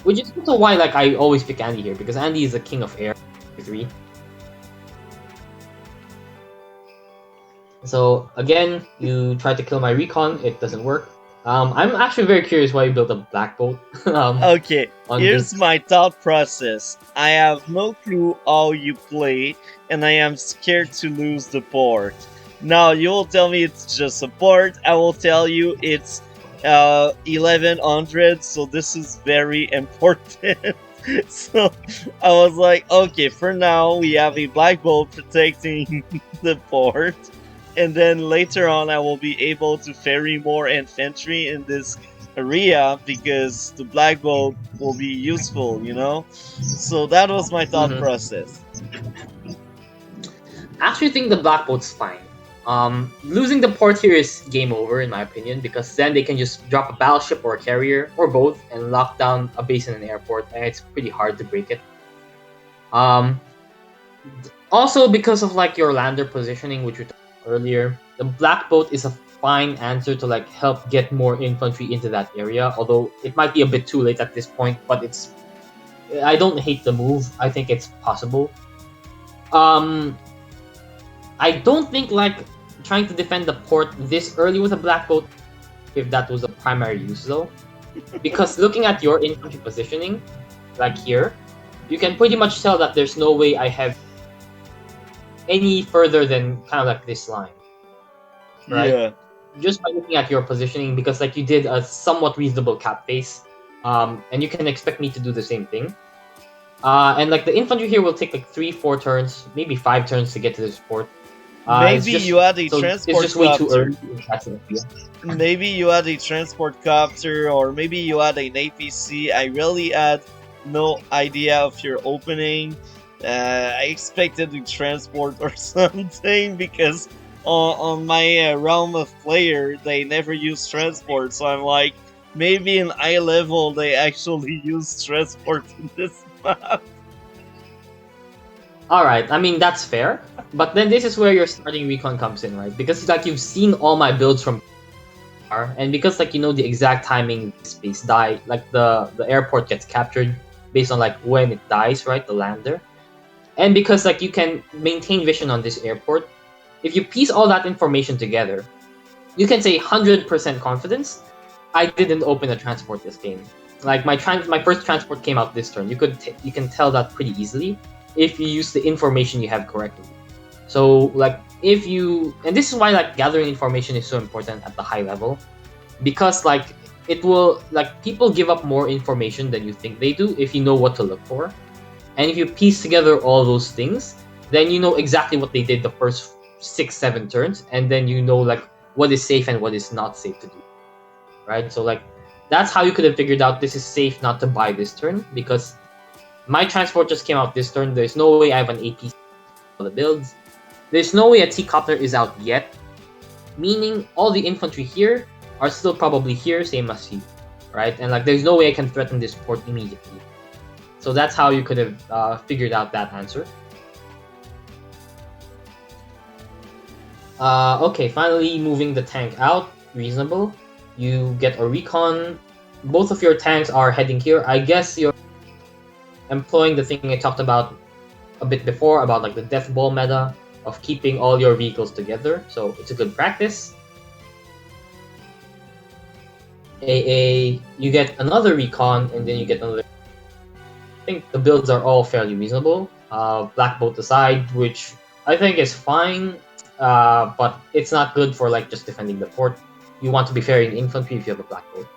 Which is also why like I always pick Andy here, because Andy is the king of air 3. So again, you try to kill my recon, it doesn't work. I'm actually very curious why you built a black bolt Okay, on here's this. my thought process. I have no clue how you play, and I am scared to lose the port. Now, you will tell me it's just a port. I will tell you it's 1100, so this is very important. So I was like, okay, for now, we have a black bolt protecting the port. And then later on, I will be able to ferry more infantry in this area because the black bolt will be useful, you know? So that was my thought Hmm. process. I actually think the black bolt's fine. Losing the port here is game over in my opinion because then they can just drop a battleship or a carrier or both and lock down a base in an airport, and it's pretty hard to break it. Um, Also because of like your lander positioning, which we talked about earlier, the black boat is a fine answer to like help get more infantry into that area. Although it might be a bit too late at this point, but I don't hate the move. I think it's possible. Um, I don't think like trying to defend the port this early with a black boat, if that was a primary use though, because looking at your infantry positioning, like here, you can pretty much tell that there's no way I have any further than kind of like this line, right? Yeah. Just by looking at your positioning, because like you did a somewhat reasonable cap face, and you can expect me to do the same thing. And like the infantry here will take like 3-4 turns, maybe 5 turns to get to this port. Maybe you had a It's transport just way too copter. early. That's an idea. Maybe you had a transport copter, or maybe you had an APC. I really had no idea of your opening. I expected to transport or something because on my realm of player they never use transport. So I'm like, maybe in eye level they actually use transport in this map. All right, I mean that's fair, but then this is where your starting recon comes in, right? Because like you've seen all my builds from far, and because like you know the exact timing space die, like the airport gets captured based on like when it dies, right? The lander, and because like you can maintain vision on this airport, if you piece all that information together, you can say 100% confidence. I didn't open a transport this game. Like my first transport came out this turn. You can tell that pretty easily if you use the information you have correctly. So like if you, and this is why like gathering information is so important at the high level, because like it will like people give up more information than you think they do if you know what to look for. And if you piece together all those things, then you know exactly what they did the first 6-7 turns, and then you know like what is safe and what is not safe to do, right? So like that's how you could have figured out this is safe not to buy this turn, because my transport just came out this turn. There's no way I have an AP for the builds. There's no way a T-copter is out yet, meaning all the infantry here are still probably here, same as you, right? And like there's no way I can threaten this port immediately. So that's how you could have figured out that answer. Okay, finally moving the tank out, reasonable. You get a recon. Both of your tanks are heading here. I guess you're employing the thing I talked about a bit before about like the death ball meta of keeping all your vehicles together. So it's a good practice. You get another recon, and then you get another. I think the builds are all fairly reasonable. Black bolt aside, which I think is fine, but it's not good for like just defending the port. You want to be ferrying infantry if you have a black bolt.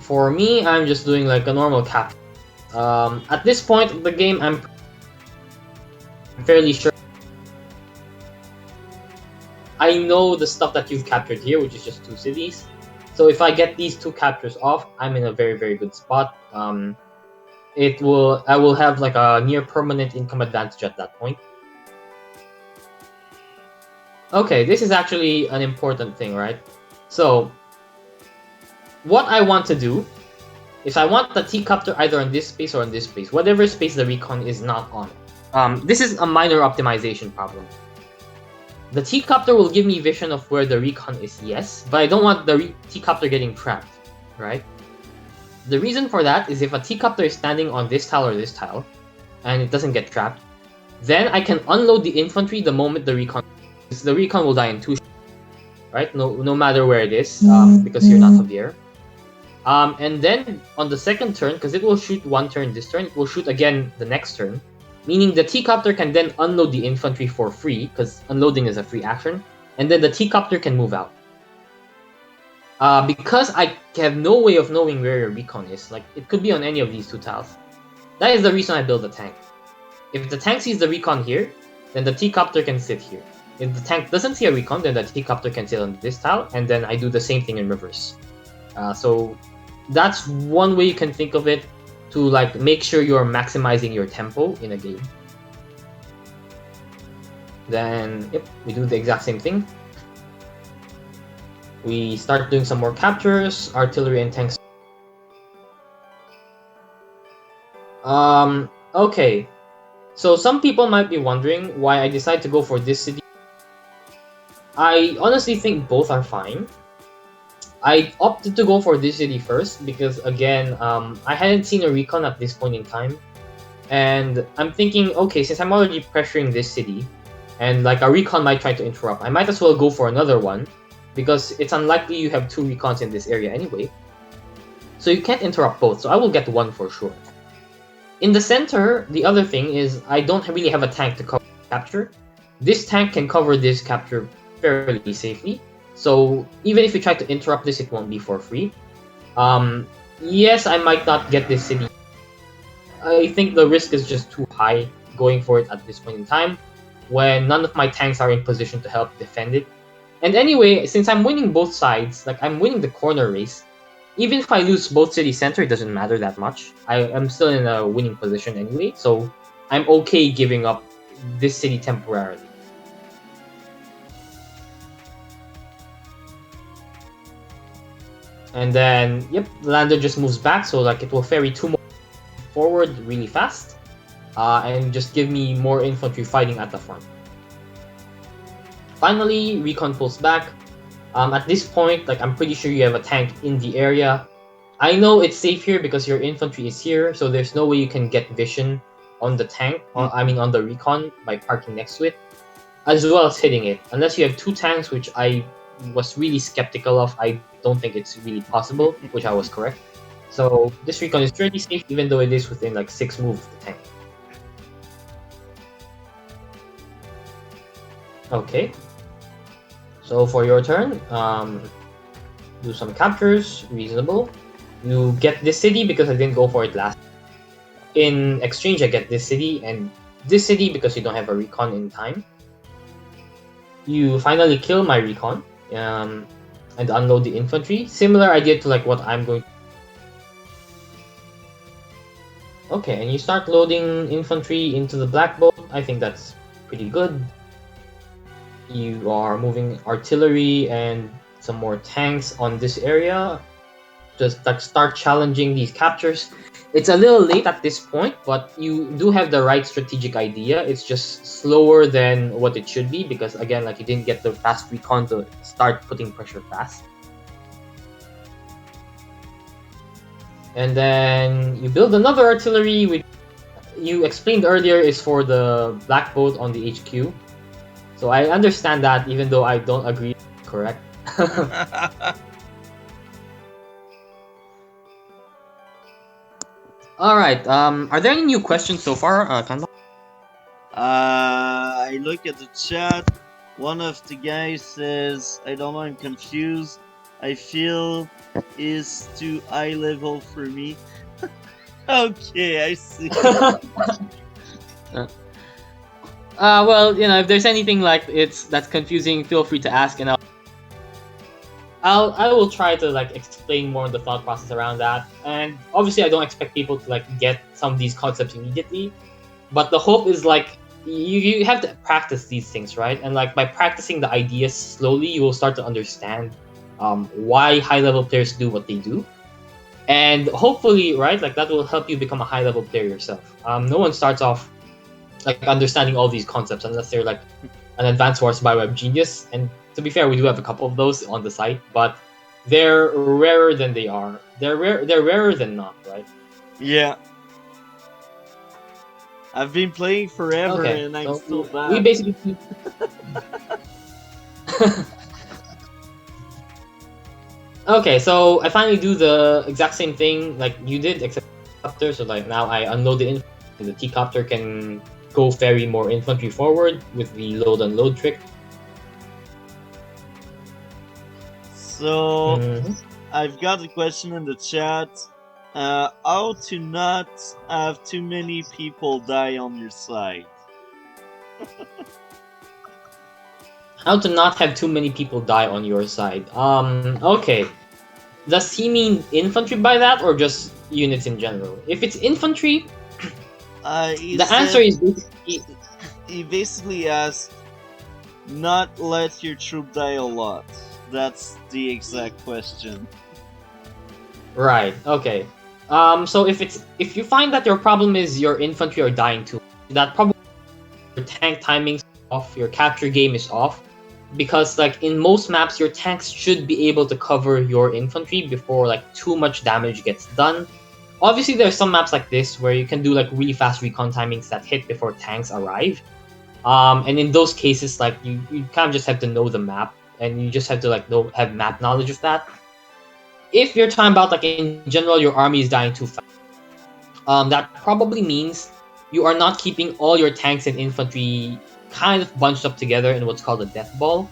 For me, I'm just doing like a normal cap. At this point of the game, I'm fairly sure I know the stuff that you've captured here, which is just 2 cities. So if I get these 2 captures off, I'm in a very, very good spot. I will have like a near permanent income advantage at that point. Okay, this is actually an important thing, right? So what I want to do is I want the T-copter either in this space or in this space, whatever space the recon is not on. This is a minor optimization problem. The T-copter will give me vision of where the recon is, yes, but I don't want the T-copter getting trapped, right? The reason for that is if a T-Copter is standing on this tile or this tile, and it doesn't get trapped, then I can unload the infantry the moment the recon. The recon will die in 2 shots, right? No matter where it is, because you're not Javier. And then on the second turn, because it will shoot 1 turn this turn, it will shoot again the next turn, meaning the T-Copter can then unload the infantry for free, because unloading is a free action, and then the T-Copter can move out. Because I have no way of knowing where your recon is, like it could be on any of these 2 tiles. That is the reason I build the tank. If the tank sees the recon here, then the T-Copter can sit here. If the tank doesn't see a recon, then the T-Copter can sit on this tile, and then I do the same thing in reverse. So that's one way you can think of it to like make sure you're maximizing your tempo in a game. Then, yep, we do the exact same thing. We start doing some more captures, artillery and tanks. Okay. So some people might be wondering why I decide to go for this city. I honestly think both are fine. I opted to go for this city first because, again, I hadn't seen a recon at this point in time. And I'm thinking, okay, since I'm already pressuring this city, and like a recon might try to interrupt, I might as well go for another one, because it's unlikely you have 2 recons in this area anyway. So you can't interrupt both, so I will get 1 for sure. In the center, the other thing is I don't really have a tank to cover capture. This tank can cover this capture fairly safely. So even if you try to interrupt this, it won't be for free. Yes, I might not get this city. I think the risk is just too high going for it at this point in time, when none of my tanks are in position to help defend it. And anyway, since I'm winning both sides, like I'm winning the corner race, even if I lose both city center, it doesn't matter that much. I am still in a winning position anyway, so I'm okay giving up this city temporarily. And then, yep, the lander just moves back, so like it will ferry 2 more forward really fast, and just give me more infantry fighting at the front. Finally, recon pulls back. At this point, like I'm pretty sure you have a tank in the area. I know it's safe here because your infantry is here, so there's no way you can get vision on the tank, on the recon by parking next to it, as well as hitting it. Unless you have 2 tanks, which I was really skeptical of. I don't think it's really possible, which I was correct. So this recon is pretty safe, even though it is within like 6 moves of the tank. Okay. So for your turn, do some captures, reasonable. You get this city because I didn't go for it last. In exchange, I get this city and this city because you don't have a recon in time. You finally kill my recon, and unload the infantry. Similar idea to like what I'm going to. Okay, and you start loading infantry into the black boat. I think that's pretty good. You are moving artillery and some more tanks on this area. Just like start challenging these captures. It's a little late at this point, but you do have the right strategic idea. It's just slower than what it should be because, again, like you didn't get the fast recon to start putting pressure fast. And then you build another artillery, which you explained earlier is for the black boat on the HQ. So I understand that, even though I don't agree. Correct. All right. Are there any new questions so far, Kantbei? I look at the chat. One of the guys says, "I don't know. I'm confused. I feel is too high level for me." Okay, I see. Well, you know, if there's anything like that's confusing, feel free to ask, and I will try to like explain more the thought process around that. And obviously, I don't expect people to like get some of these concepts immediately, but the hope is like you have to practice these things, right? And like by practicing the ideas slowly, you will start to understand why high level players do what they do. And hopefully, right, like that will help you become a high level player yourself. No one starts off like understanding all these concepts unless they're like an advanced wars by web genius. And to be fair, we do have a couple of those on the site, but they're rarer than they are. They're rarer than not, right? Yeah. I've been playing forever Okay, and I'm so still we bad. basically. Okay, so I finally do the exact same thing like you did, except T-copter. So like now I unload the infantry. The T-copter can go ferry more infantry forward with the load unload trick. So Mhm. I've got a question in the chat. How to not have too many people die on your side? How to not have too many people die on your side. Okay. Does he mean infantry by that, or just units in general? If it's infantry, He the answer said is basically he basically asked not let your troop die a lot. That's the exact question. right. Okay. So if you find that your problem is your infantry are dying too, that probably your tank timing's off, your capture game is off, because like in most maps, your tanks should be able to cover your infantry before like too much damage gets done. Obviously, there's some maps like this where you can do like really fast recon timings that hit before tanks arrive. And in those cases, like you kind of just have to know the map, and you just have to like have map knowledge of that. If you're talking about like in general, your army is dying too fast, that probably means you are not keeping all your tanks and infantry kind of bunched up together in what's called a death ball.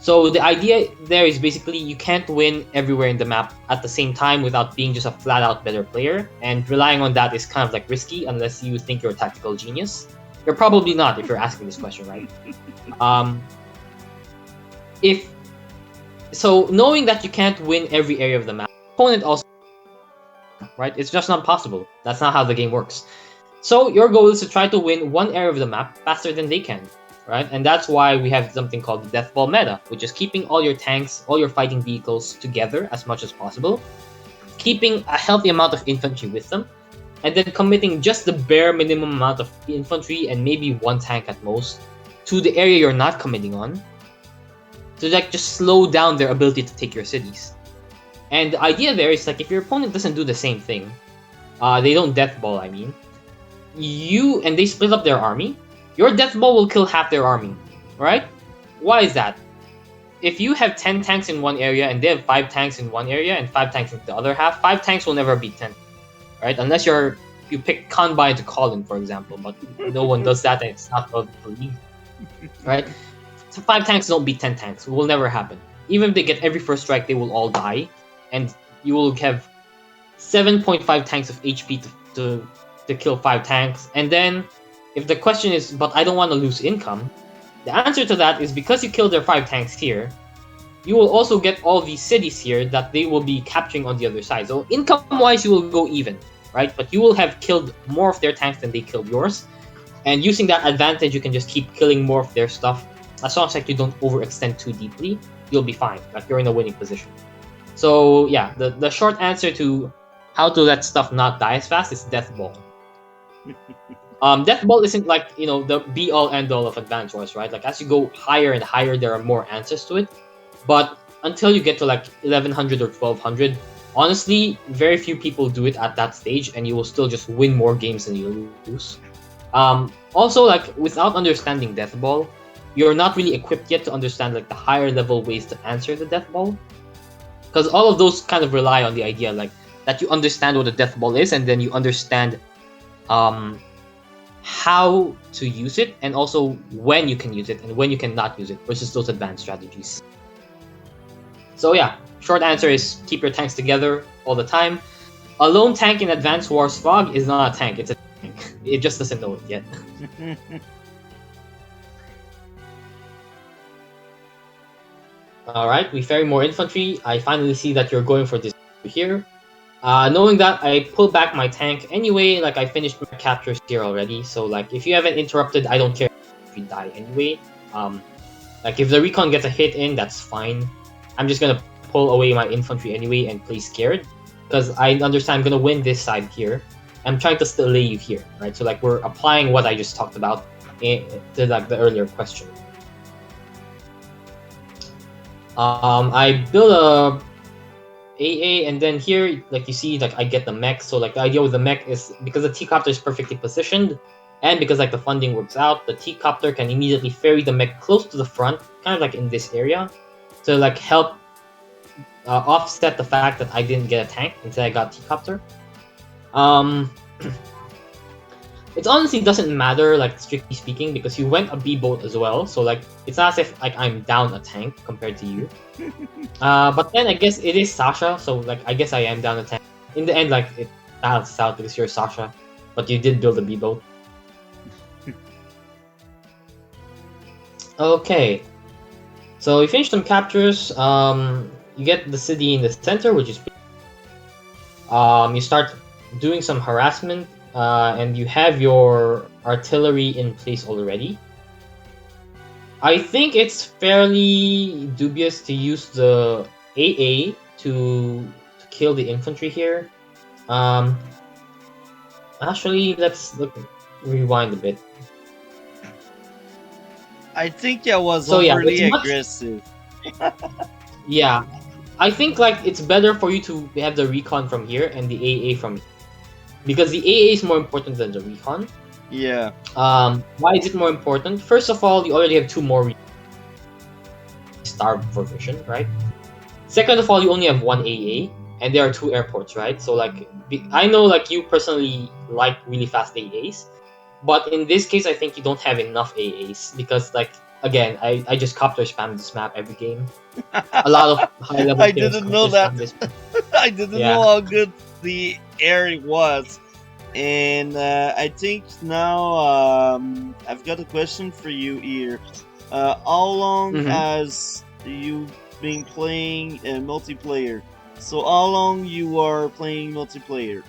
So the idea there is basically you can't win everywhere in the map at the same time without being just a flat out better player, and relying on that is kind of like risky unless you think you're a tactical genius. You're probably not if you're asking this question, right? Um, if so, knowing that you can't win every area of the map, opponent also, right? It's just not possible. That's not how the game works. So your goal is to try to win one area of the map faster than they can, right? And that's why we have something called the Death Ball meta, which is keeping all your tanks, all your fighting vehicles together as much as possible, keeping a healthy amount of infantry with them, and then committing just the bare minimum amount of infantry and maybe one tank at most to the area you're not committing on, to like just slow down their ability to take your cities. And the idea there is like if your opponent doesn't do the same thing, they don't death ball, I mean, and they split up their army, your death ball will kill half their army, right? Why is that? If you have 10 tanks in one area and they have 5 tanks in one area and 5 tanks in the other half, 5 tanks will never beat 10, right? Unless you pick kantbei to call in, for example, but no one does that and it's not the league, right? So 5 tanks don't beat 10 tanks. It will never happen. Even if they get every first strike, they will all die, and you will have 7.5 tanks of HP to kill 5 tanks. And then, if the question is, but I don't want to lose income, the answer to that is because you kill their 5 tanks here, you will also get all these cities here that they will be capturing on the other side. So income-wise, you will go even, right? But you will have killed more of their tanks than they killed yours. And using that advantage, you can just keep killing more of their stuff. As long as like you don't overextend too deeply, you'll be fine. Like you're in a winning position. So yeah, the short answer to how to let stuff not die as fast is Death Ball. Death Ball isn't like the be all end all of Advance Wars, right? Like as you go higher and higher, there are more answers to it. But until you get to like 1100 or 1200, honestly, very few people do it at that stage, and you will still just win more games than you lose. Also, like without understanding Death Ball, you're not really equipped yet to understand like the higher level ways to answer the Death Ball, because all of those kind of rely on the idea like that you understand what a Death Ball is, and then you understand how to use it, and also when you can use it and when you cannot use it versus those advanced strategies. So yeah, short answer is keep your tanks together all the time. A lone tank in Advanced Wars Fog is not a tank, it's a tank. It just doesn't know it yet. Alright, we ferry more infantry. I finally see that you're going for this here. Knowing that, I pull back my tank anyway, like I finished my captures here already, so like if you haven't interrupted, I don't care if you die anyway. Like if the recon gets a hit in, that's fine. I'm just gonna pull away my infantry anyway and play scared, because I understand I'm gonna win this side here. I'm trying to delay you here, right? So like we're applying what I just talked about to like the earlier question. I build AA, and then here, like you see, like I get the mech. So like the idea with the mech is because the T-copter is perfectly positioned, and because like the funding works out, the T-copter can immediately ferry the mech close to the front, kind of like in this area, to like help offset the fact that I didn't get a tank instead I got T-copter. Um, it honestly doesn't matter, like strictly speaking, because you went a B-boat as well. So like it's not as if like I'm down a tank compared to you. But then I guess it is Sasha, so like I guess I am down a tank. In the end, like it balances out because you're Sasha, but you did build a B-boat. Okay, so you finish some captures. You get the city in the center, which is you start doing some harassment, and you have your artillery in place already. I think it's fairly dubious to use the AA to kill the infantry here. Actually, let's rewind a bit. I think I was So yeah, it's overly much. aggressive. Yeah, I think like it's better for you to have the recon from here and the AA from here. Because the AA is more important than the recon. Yeah. Why is it more important? First of all, you already have two more star for vision, right? Second of all, you only have one AA, and there are two airports, right? So like, I know like you personally like really fast AAs, but in this case, I think you don't have enough AAs because like again, I just copter spam this map every game. A lot of high level I players didn't know copter that. spam this. I didn't Yeah. know how good the air was. And I think now I've got a question for you here. How long Mm-hmm. has you been playing multiplayer? So how long you are playing multiplayer?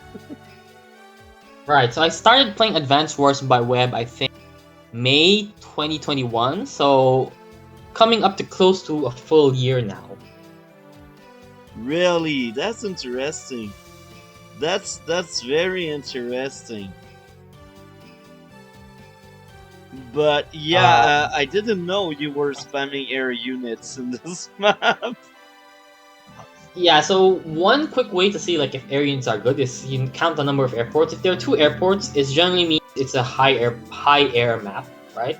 Right. So I started playing Advanced Wars by Web, I think May 2021. So coming up to close to a full year now. Really, that's interesting. That's very interesting. But yeah, Um, I didn't know you were spamming air units in this map. Yeah, so one quick way to see like if air units are good is you count the number of airports. If there are two airports, it generally means it's a high air map, right?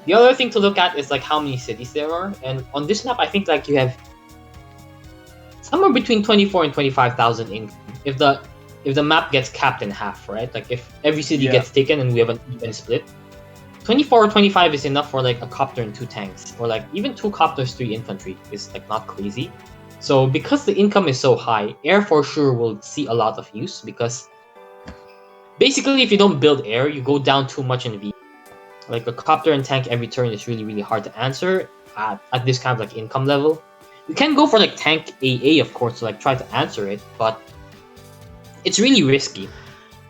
The other thing to look at is like how many cities there are, and on this map, I think like you have somewhere between 24 and 25,000 income. If the map gets capped in half, right? Like if every city Yeah. gets taken and we have an even split, 24 or 25 is enough for like a copter and two tanks, or like even two copters, three infantry is like not crazy. So because the income is so high, air for sure will see a lot of use because basically if you don't build air, you go down too much in V. Like a copter and tank every turn is really, really hard to answer at this kind of like income level. You can go for like tank AA of course to like try to answer it, but it's really risky.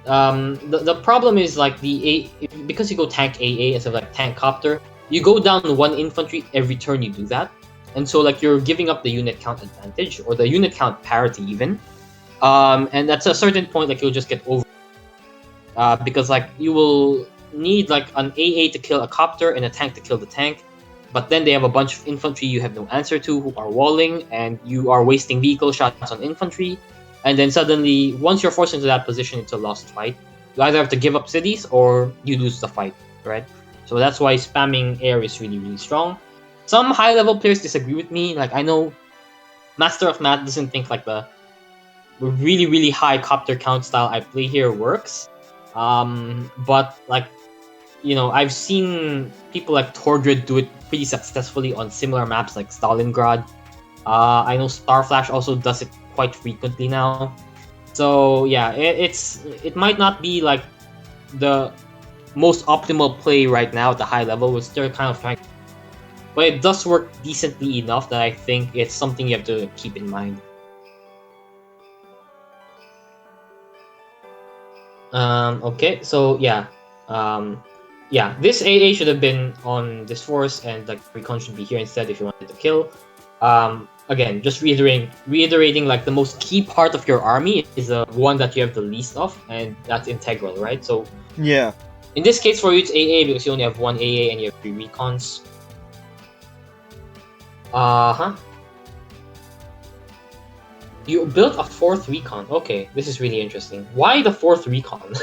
The problem is like because you go tank AA instead of like tank copter, you go down one infantry every turn you do that. And so like you're giving up the unit count advantage or the unit count parity even. And at a certain point like you'll just get over because like you will need like an AA to kill a copter and a tank to kill the tank. But then they have a bunch of infantry you have no answer to who are walling, and you are wasting vehicle shots on infantry. And then suddenly, once you're forced into that position, it's a lost fight. You either have to give up cities or you lose the fight, right? So that's why spamming air is really, really strong. Some high level players disagree with me. Like, I know Master of Math doesn't think like the really, really high copter count style I play here works. But like, you know, I've seen people like Tordred do it pretty successfully on similar maps like Stalingrad. I know Starflash also does it quite frequently now. So yeah, it might not be like the most optimal play right now at the high level. We're still kind of trying, but it does work decently enough that I think it's something you have to keep in mind. Okay, so yeah, yeah, this AA should have been on this force, and like recon should be here instead if you wanted to kill. Again, just reiterating, like the most key part of your army is the one that you have the least of, and that's integral, right? So Yeah. in this case for you, it's AA because you only have one AA and you have 3 recons. Uh huh. You built a 4th recon. Okay, this is really interesting. Why the 4th recon?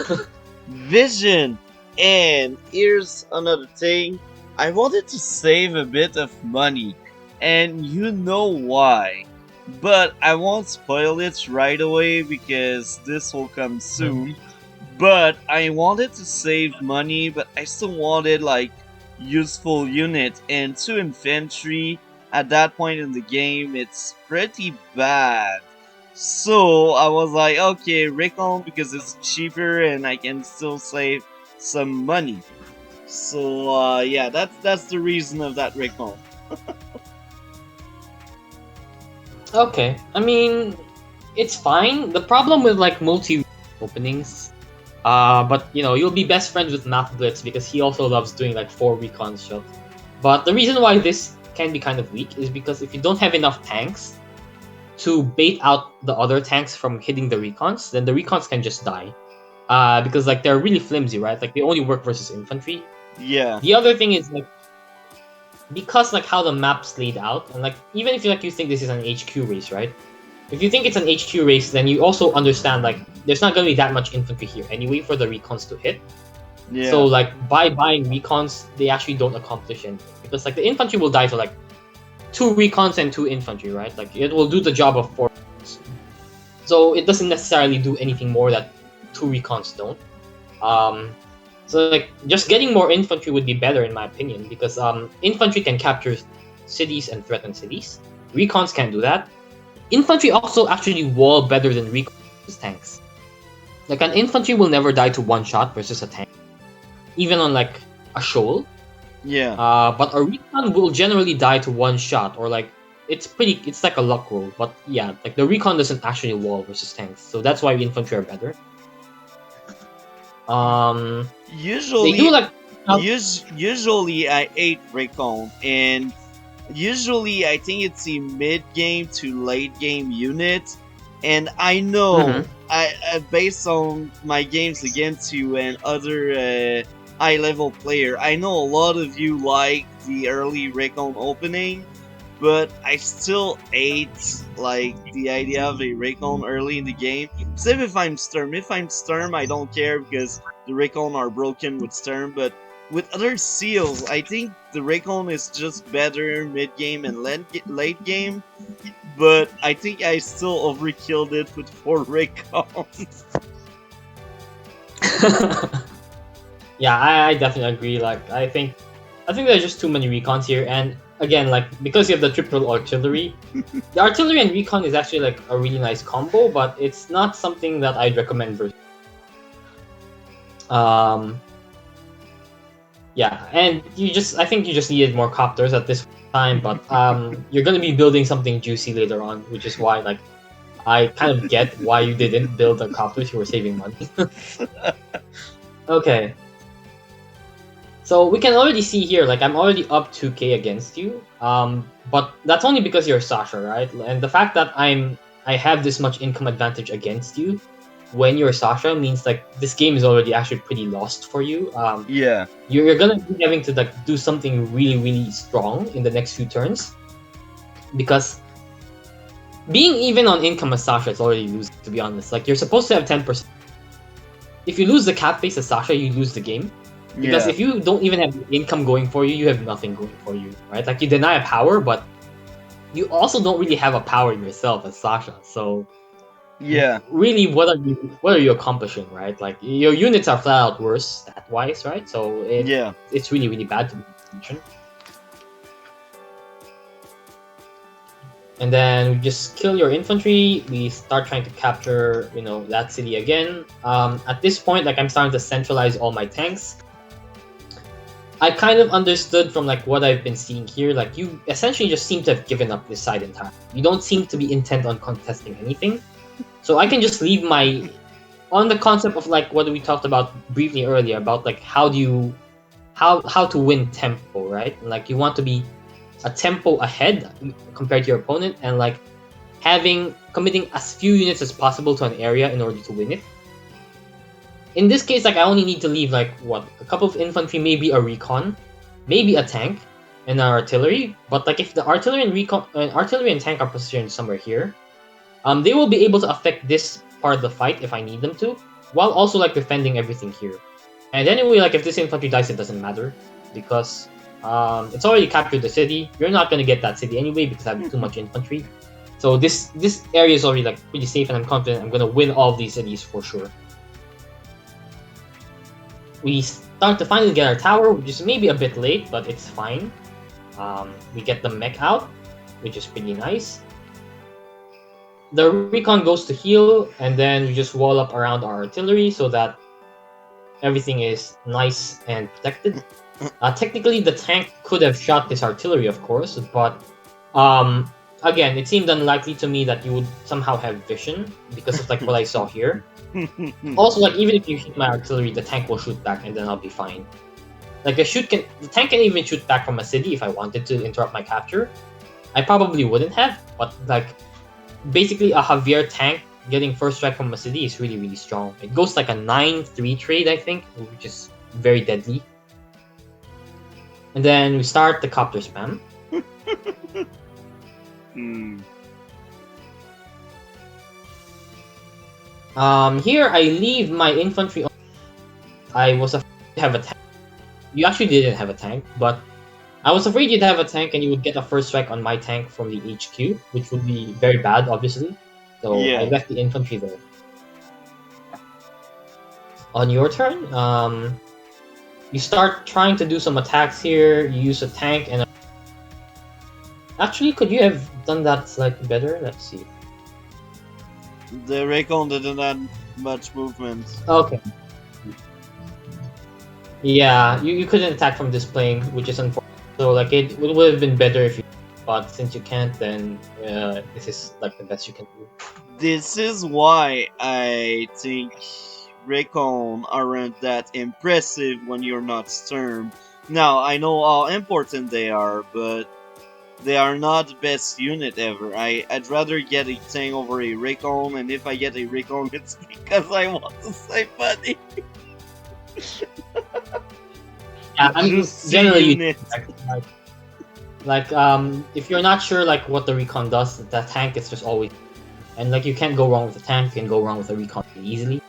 Vision! And here's another thing. I wanted to save a bit of money, and you know why. But I won't spoil it right away because this will come soon. But I wanted to save money, but I still wanted like useful unit and 2 infantry at that point in the game. It's pretty bad. So I was like, okay, Recon because it's cheaper and I can still save some money. So yeah, that's the reason of that Recon. Okay, I mean, it's fine. The problem with like multi openings, but you know, you'll be best friends with Math Blitz because he also loves doing like 4 recon stuff. But the reason why this can be kind of weak is because if you don't have enough tanks to bait out the other tanks from hitting the recons, then the recons can just die. Because like they're really flimsy, right? Like they only work versus infantry. Yeah. The other thing is like because like how the map's laid out, and like even if you think this is an HQ race, right? If you think it's an HQ race, then you also understand like there's not gonna be that much infantry here anyway for the recons to hit. Yeah. So like by buying recons, they actually don't accomplish anything because like the infantry will die to like 2 recons and 2 infantry, right? Like it will do the job of 4. So it doesn't necessarily do anything more that 2 recons don't. So like just getting more infantry would be better in my opinion because infantry can capture cities and threaten cities. Recons can't do that. Infantry also actually wall better than recons versus tanks. Like an infantry will never die to 1 shot versus a tank, even on like a shoal. Yeah. But a recon will generally die to 1 shot, or like it's like a luck roll. But yeah, like the recon doesn't actually wall versus tanks, so that's why infantry are better. Usually, they do like usually I hate Recon, and usually I think it's a mid game to late game unit, and I know I based on my games against you and other high level player, I know a lot of you like the early Recon opening, but I still hate like the idea of a Recon early in the game. Same if I'm Sturm. If I'm Sturm, I don't care because the Recon are broken with Sturm, but with other seals, I think the Recon is just better mid game and late game. But I think I still overkilled it with 4 Recon. Yeah, I definitely agree. Like I think there's just too many recons here, and again, like because you have the triple artillery, the artillery and recon is actually like a really nice combo, but it's not something that I'd recommend versus. Yeah, and I think you just needed more copters at this time, but you're gonna be building something juicy later on, which is why like I kind of get why you didn't build the copters. You were saving money. Okay. So we can already see here, like I'm already up 2k against you. But that's only because you're Sasha, right? And the fact that I have this much income advantage against you when you're Sasha means like this game is already actually pretty lost for you. Yeah. You're gonna be having to like do something really, really strong in the next few turns. Because being even on income as Sasha, it's already losing, to be honest. Like you're supposed to have 10%. If you lose the cap face as Sasha, you lose the game. Because if you don't even have income going for you, you have nothing going for you, right? Like you deny a power, but you also don't really have a power yourself as Sasha. So yeah, really, what are you accomplishing, right? Like your units are flat out worse stat wise, right? So it's really, really bad to be mentioned. And then we just kill your infantry. We start trying to capture, that city again. At this point, like I'm starting to centralize all my tanks. I kind of understood from like what I've been seeing here, like you essentially just seem to have given up this side entirely. You don't seem to be intent on contesting anything. So I can just leave my on the concept of like what we talked about briefly earlier about like how to win tempo, right? Like you want to be a tempo ahead compared to your opponent and like committing as few units as possible to an area in order to win it. In this case, like I only need to leave like a couple of infantry, maybe a recon, maybe a tank, and an artillery. But like if the artillery and tank are positioned somewhere here, They will be able to affect this part of the fight if I need them to, while also like defending everything here. And anyway, like if this infantry dies, it doesn't matter because it's already captured the city. You're not gonna get that city anyway because I have too much infantry. So this area is already like pretty safe, and I'm confident I'm gonna win all of these cities for sure. We start to finally get our tower, which is maybe a bit late, but it's fine. We get the mech out, which is pretty nice. The recon goes to heal, and then we just wall up around our artillery so that everything is nice and protected. Technically, the tank could have shot this artillery, of course, but again, it seemed unlikely to me that you would somehow have vision because of like what I saw here. Also, like even if you hit my artillery, the tank will shoot back, and then I'll be fine. Like the tank can even shoot back from a city if I wanted to interrupt my capture. I probably wouldn't have, but like basically a Javier tank getting first strike from a city is really, really strong. It goes like a 9-3 trade, I think, which is very deadly. And then we start the copter spam. Here I leave my infantry. I was afraid to have a tank. You actually didn't have a tank, but I was afraid you'd have a tank and you would get a first strike on my tank from the HQ, which would be very bad, obviously. So Yeah. I left the infantry there. On your turn, you start trying to do some attacks here. You use a tank and actually, could you have done that slightly better? Let's see. The Recon didn't have much movement. Okay. Yeah, you couldn't attack from this plane, which is unfortunate. So like it would have been better if you, but since you can't, then this is like the best you can do. This is why I think Recon aren't that impressive when you're not Sturm. Now, I know how important they are, but they are not the best unit ever. I'd rather get a tank over a Recon, and if I get a Recon, it's because I want to save money. Yeah, I'm Just generally unit. like if you're not sure like what the recon does, the tank is just always, and like you can't go wrong with the tank. You can go wrong with the recon easily.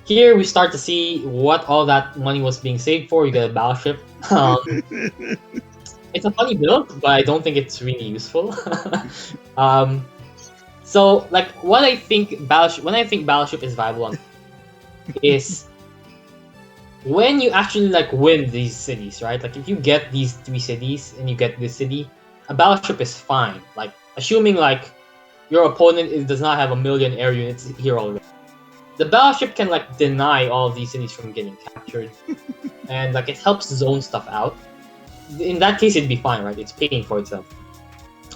Here we start to see what all that money was being saved for. You get a battleship. It's a funny build, but I don't think it's really useful. So like what I think battleship is viable on is when you actually like win these cities, right? Like if you get these 3 cities and you get this city, a battleship is fine. Like assuming like your opponent does not have a million air units here already. The battleship can like deny all of these cities from getting captured, and like it helps zone stuff out. In that case, it'd be fine, right? It's paying for itself.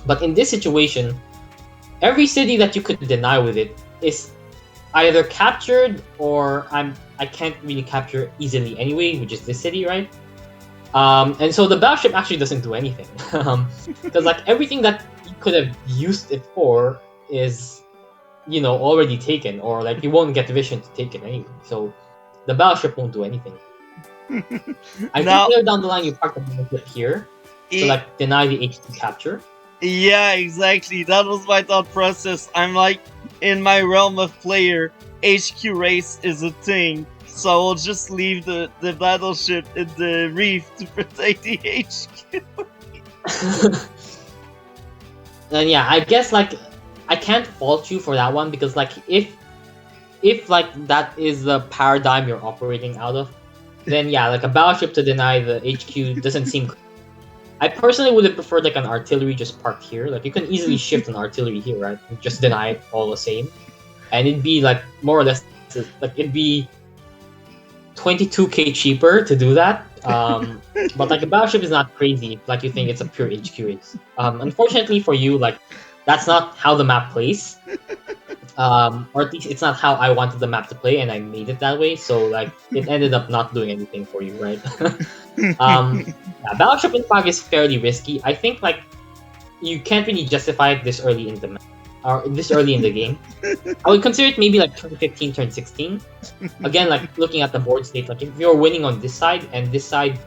But in this situation, every city that you could deny with it is either captured or I can't really capture easily anyway, which is this city, right? And so the battleship actually doesn't do anything because like everything that you could have used it for is, you know, already taken, or like you won't get vision to take it anyway. So the battleship won't do anything. I Now- think later down the line you park the battleship here to like deny the HQ capture. Yeah, exactly. That was my thought process. I'm like, in my realm of player, HQ race is a thing, so I'll just leave the battleship in the reef to protect the HQ. And yeah, I guess like I can't fault you for that one because like if like that is the paradigm you're operating out of, then yeah, like a battleship to deny the HQ doesn't seem. I personally would have preferred like an artillery just parked here. Like you can easily shift an artillery here, right? And just deny it all the same, and it'd be like more or less like it'd be 22k cheaper to do that. But like a battleship is not crazy like you think it's a pure HQ race. Unfortunately for you, like that's not how the map plays. Or at least it's not how I wanted the map to play, and I made it that way. So like it ended up not doing anything for you, right? Yeah, battleship in Fog is fairly risky. I think like you can't really justify it this early in the map, or this early in the game. I would consider it maybe like turn 15, turn 16. Again, like looking at the board state, like if you're winning on this side and this side,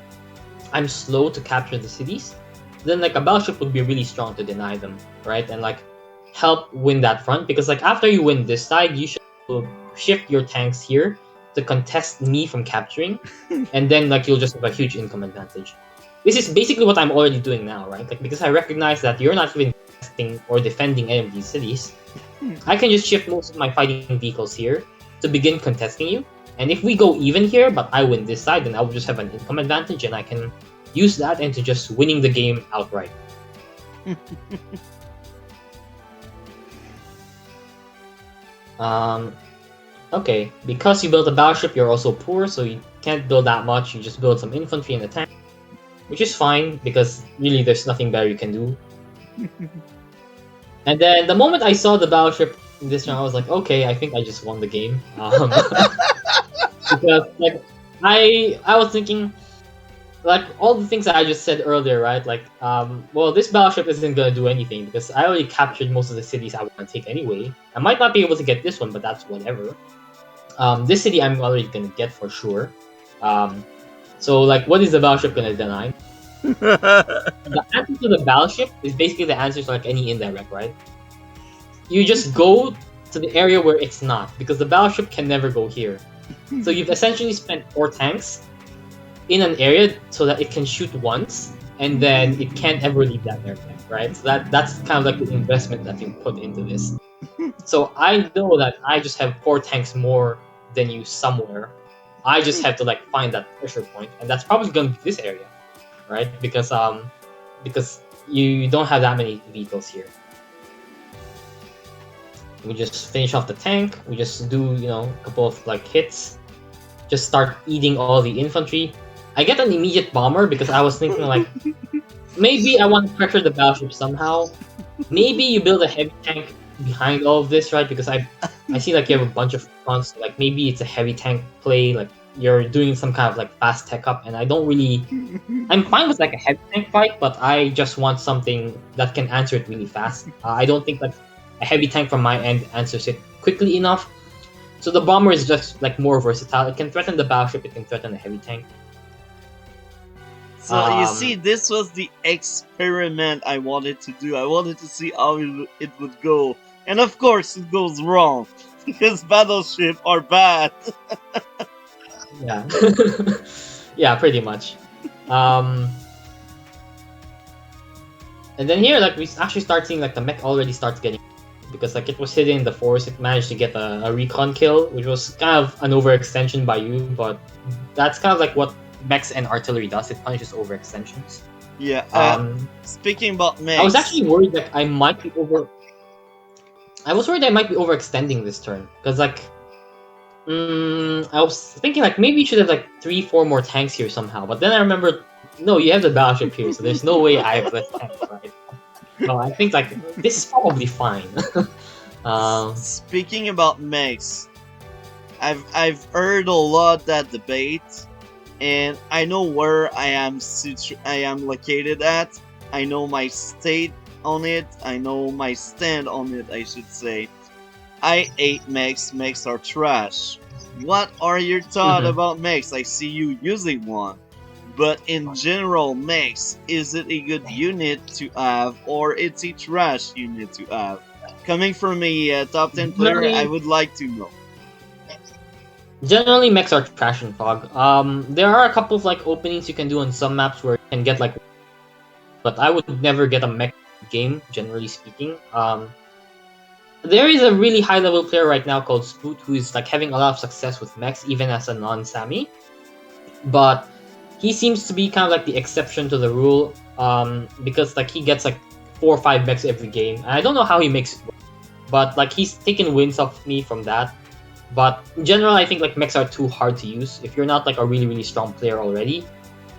I'm slow to capture the cities, then like a battleship would be really strong to deny them, right? And like help win that front, because like after you win this side, you should shift your tanks here to contest me from capturing, and then like you'll just have a huge income advantage. This is basically what I'm already doing now, right? Like because I recognize that you're not even contesting or defending any of these cities, I can just shift most of my fighting vehicles here to begin contesting you. And if we go even here, but I win this side, then I will just have an income advantage, and I can use that into just winning the game outright. Okay, because you built a battleship, you're also poor, so you can't build that much. You just build some infantry and a tank, which is fine because really there's nothing better you can do. And then the moment I saw the battleship in this round, I was like, okay, I think I just won the game. Because like I was thinking, like all the things that I just said earlier, right? Like, well, this battleship isn't gonna do anything because I already captured most of the cities I want to take anyway. I might not be able to get this one, but that's whatever. This city I'm already gonna get for sure. So like, what is the battleship gonna deny? The answer to the battleship is basically the answer to like any indirect, right? You just go to the area where it's not, because the battleship can never go here. So you've essentially spent 4 tanks in an area so that it can shoot once, and then it can't ever leave that area, right? So that's kind of like the investment that you put into this. So I know that I just have 4 tanks more than you somewhere. I just have to like find that pressure point, and that's probably going to be this area, right? Because you don't have that many vehicles here. We just finish off the tank. We just do, you know, a couple of like hits. Just start eating all the infantry. I get an immediate bomber because I was thinking like, maybe I want to pressure the battleship somehow. Maybe you build a heavy tank behind all of this, right? Because I see like you have a bunch of fronts. Like maybe it's a heavy tank play. Like you're doing some kind of like fast tech up, and I don't really. I'm fine with like a heavy tank fight, but I just want something that can answer it really fast. I don't think like a heavy tank from my end answers it quickly enough. So the bomber is just like more versatile. It can threaten the battleship. It can threaten a heavy tank. So you see, this was the experiment I wanted to do. I wanted to see how it would go, and of course it goes wrong because battleships are bad. Yeah, yeah, pretty much. And then here, like we actually start seeing like the mech already starts getting, because like it was hidden in the forest. It managed to get a recon kill, which was kind of an overextension by you, but that's kind of like what mechs and artillery does. It punishes overextensions. Yeah. Speaking about mechs, I was actually worried that I might be overextending this turn, because like I was thinking like maybe you should have like 3-4 more tanks here somehow, but then I remembered, no, you have the battleship here, so there's no way I have less tanks, right? So I think like this is probably fine. Speaking about mechs, I've heard a lot that debate, and I know where I am located at. I know my state on it. I know my stand on it, I should say. I hate mechs. Mechs are trash. What are your thoughts about mechs? I see you using one. But in general, mechs, is it a good unit to have, or it's a trash unit to have? Coming from a top 10 player, I would like to know. Generally, mechs are trash in Fog. There are a couple of like openings you can do on some maps where you can get like, but I would never get a mech game, generally speaking. There is a really high level player right now called Spoot who is like having a lot of success with mechs, even as a non-Sami. But he seems to be kind of like the exception to the rule, because like he gets like 4 or 5 mechs every game, and I don't know how he makes it work. But like he's taken wins off me from that. But in general, I think like mechs are too hard to use. If you're not like a really strong player already,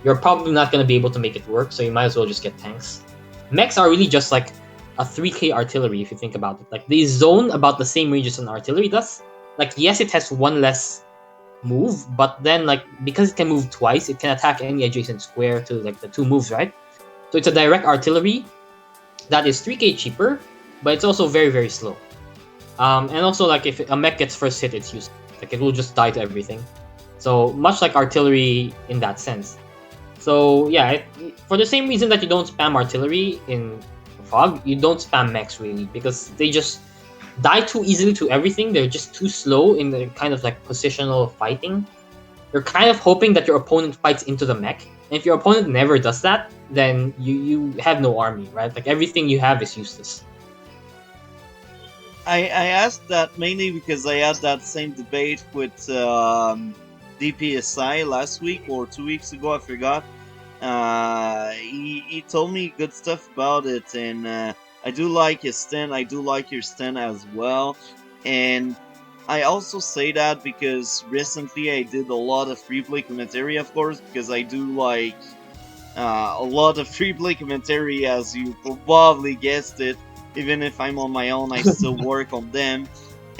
you're probably not going to be able to make it work, so you might as well just get tanks. Mechs are really just like a 3k artillery if you think about it. Like they zone about the same range as an artillery does. Like yes, it has 1 less move, but then like because it can move twice, it can attack any adjacent square to like the 2 moves, right? So it's a direct artillery that is 3k cheaper, but it's also very slow. And also like if a mech gets first hit, it's useless. Like it will just die to everything. So much like artillery in that sense. So yeah, for the same reason that you don't spam artillery in Fog, you don't spam mechs really because they just die too easily to everything. They're just too slow in the kind of like positional fighting. You're kind of hoping that your opponent fights into the mech. And if your opponent never does that, then you have no army, right? Like everything you have is useless. I asked that mainly because I had that same debate with DPSI last week or 2 weeks ago, I forgot. He told me good stuff about it, and I do like his stand. I do like your stand as well, and I also say that because recently I did a lot of free play commentary, of course, because I do like a lot of free play commentary, as you probably guessed it. Even if I'm on my own, I still work on them,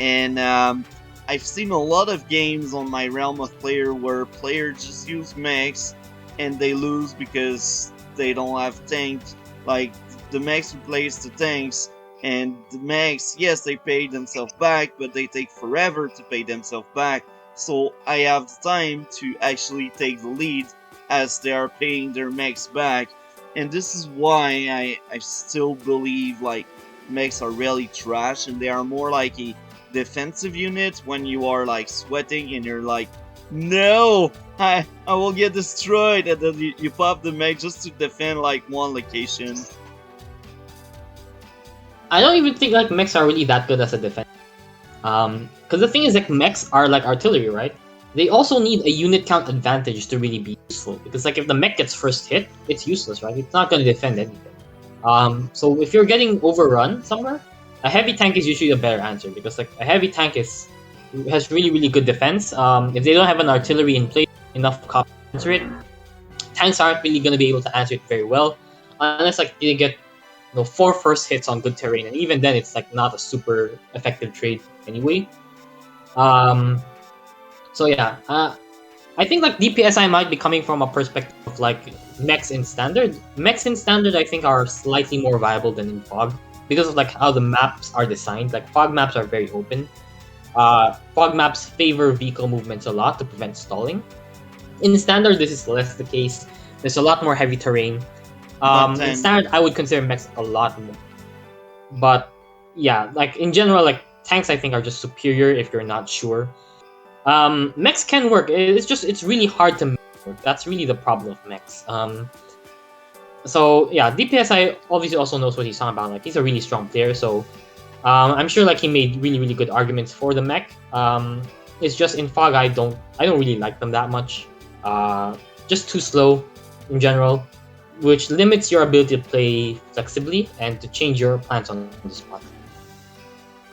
and I've seen a lot of games on my realm of player where players just use mechs and they lose because they don't have tanks. Like the mechs replace the tanks, and the mechs, yes, they pay themselves back, but they take forever to pay themselves back. So I have the time to actually take the lead as they are paying their mechs back. And this is why I still believe like mechs are really trash, and they are more like a defensive unit when you are like sweating and you're like, no, I will get destroyed, and then you pop the mech just to defend like one location. I don't even think like mechs are really that good as a defense. Because the thing is, like mechs are like artillery, right? They also need a unit count advantage to really be useful. Because like if the mech gets first hit, it's useless, right? It's not going to defend anything. So if you're getting overrun somewhere, a heavy tank is usually a better answer because like a heavy tank has really good defense. If they don't have an artillery in place enough to answer it, tanks aren't really going to be able to answer it very well unless like they get 4 first hits on good terrain, and even then it's like not a super effective trade anyway. So yeah, I think like DPSI might be coming from a perspective of like mechs in standard. Mechs in standard I think are slightly more viable than in Fog because of like how the maps are designed. Like Fog maps are very open. Fog maps favor vehicle movements a lot to prevent stalling. In standard, this is less the case. There's a lot more heavy terrain. In standard, I would consider mechs a lot more. But yeah, like in general, like tanks I think are just superior if you're not sure. Mechs can work. It's really hard to make work. That's really the problem with mechs. So yeah, DPSI obviously also knows what he's talking about. Like he's a really strong player, so I'm sure like he made really good arguments for the mech. It's just in Fog I don't really like them that much. Just too slow in general, which limits your ability to play flexibly and to change your plans on the spot.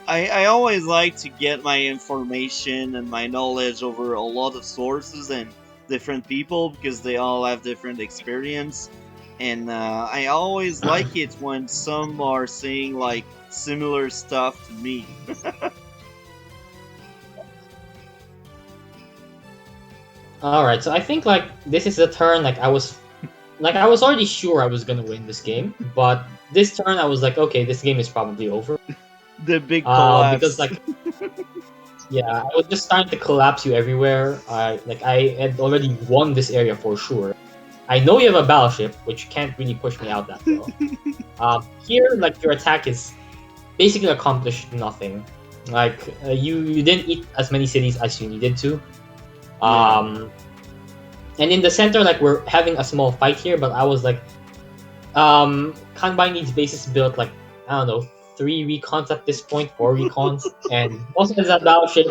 I always like to get my information and my knowledge over a lot of sources and different people because they all have different experience, and I always like it when some are saying like similar stuff to me. All right, so I think like this is the turn. Like I was already sure I was gonna win this game, but this turn I was like, okay, this game is probably over. The big collapse. Because like, yeah, I was just starting to collapse you everywhere. I had already won this area for sure. I know you have a battleship, which can't really push me out that well. Here, like your attack is basically accomplished nothing. Like you didn't eat as many cities as you needed to. And in the center, like we're having a small fight here, but I was like, Kantbei needs bases built like I don't know, 3 recons at this point, 4 recons, and also has that battleship.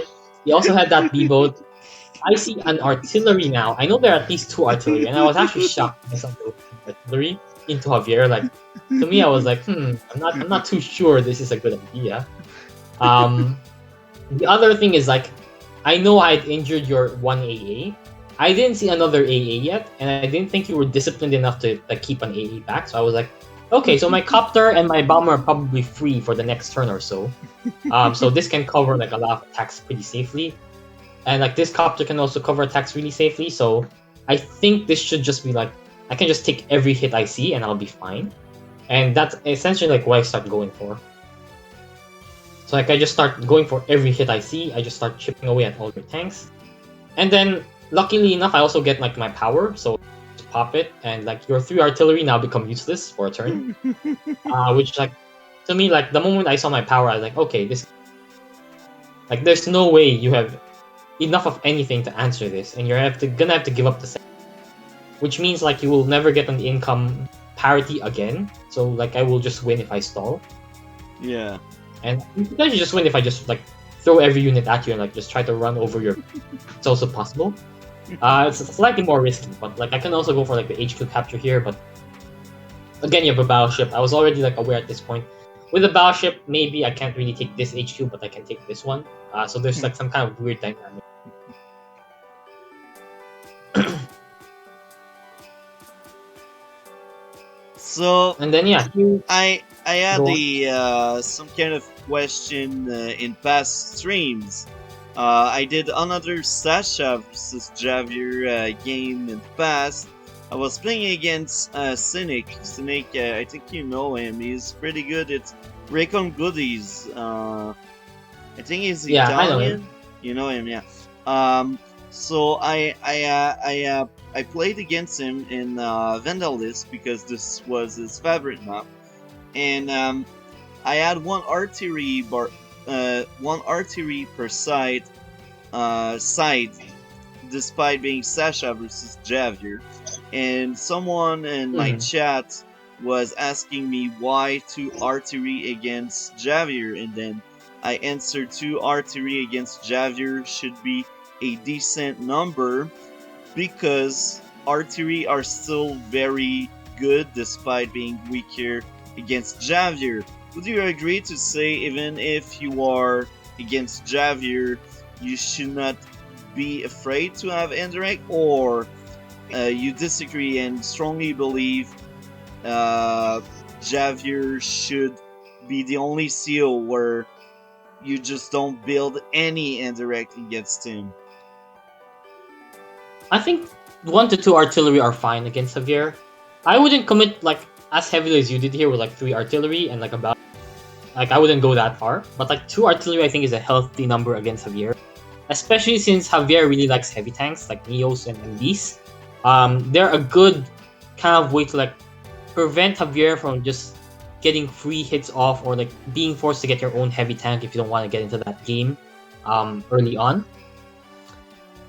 He also had that B-boat. I see an artillery now. I know there are at least 2 artillery, and I was actually shocked by some artillery into Javier. Like to me, I was like, I'm not too sure this is a good idea. The other thing is like, I know I'd injured your 1 AA. I didn't see another AA yet, and I didn't think you were disciplined enough to like, keep an AA back. So I was like, okay, so my copter and my bomber are probably free for the next turn or so. So this can cover like a lot of attacks pretty safely. And like this copter can also cover attacks really safely. So I think this should just be like, I can just take every hit I see and I'll be fine. And that's essentially like what I start going for. So like I just start going for every hit I see. I just start chipping away at all your tanks. And then luckily enough, I also get like my power. So pop it, and like your 3 artillery now become useless for a turn. Which like to me, like the moment I saw my power, I was like, okay, this like there's no way you have enough of anything to answer this, and gonna have to give up the set. Which means like you will never get an income parity again. So like I will just win if I stall. Yeah. And you can actually just win if I just like throw every unit at you and like just try to run over your. It's also possible. It's slightly more risky, but like I can also go for like the HQ capture here. But again, you have a battleship. I was already like aware at this point. With a battleship, maybe I can't really take this HQ, but I can take this one. So there's like some kind of weird dynamic. So and then yeah, I had some kind of question in past streams. I did another Sasha versus Javier game in the past. I was playing against Cynic. Cynic, I think you know him. He's pretty good at Recon Goodies. I think he's Italian. I know him. You know him, yeah. So I played against him in Vandalist because this was his favorite map, and I had one artillery per side, despite being Sasha versus Javier, and someone in my chat was asking me why 2 artillery against Javier, and then I answered 2 artillery against Javier should be a decent number because artillery are still very good despite being weaker against Javier. Would you agree to say even if you are against Javier, you should not be afraid to have indirect, or you disagree and strongly believe Javier should be the only seal where you just don't build any indirect against him? I think 1 to 2 artillery are fine against Javier. I wouldn't commit like as heavily as you did here with like 3 artillery and like about like I wouldn't go that far. But like 2 artillery I think is a healthy number against Javier. Especially since Javier really likes heavy tanks like Neos and MDs. They're a good kind of way to like prevent Javier from just getting free hits off or like being forced to get your own heavy tank if you don't want to get into that game early on.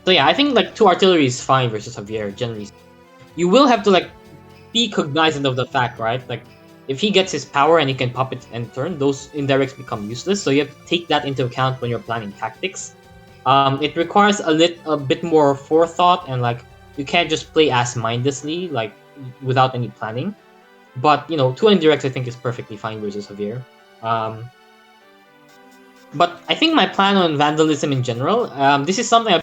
So yeah, I think like 2 artillery is fine versus Javier generally. You will have to like be cognizant of the fact, right? Like if he gets his power and he can pop it and turn, those indirects become useless. So you have to take that into account when you're planning tactics. It requires a bit more forethought, and like you can't just play as mindlessly like without any planning. But you know, 2 indirects I think is perfectly fine versus Javier. But I think my plan on vandalism in general, this is something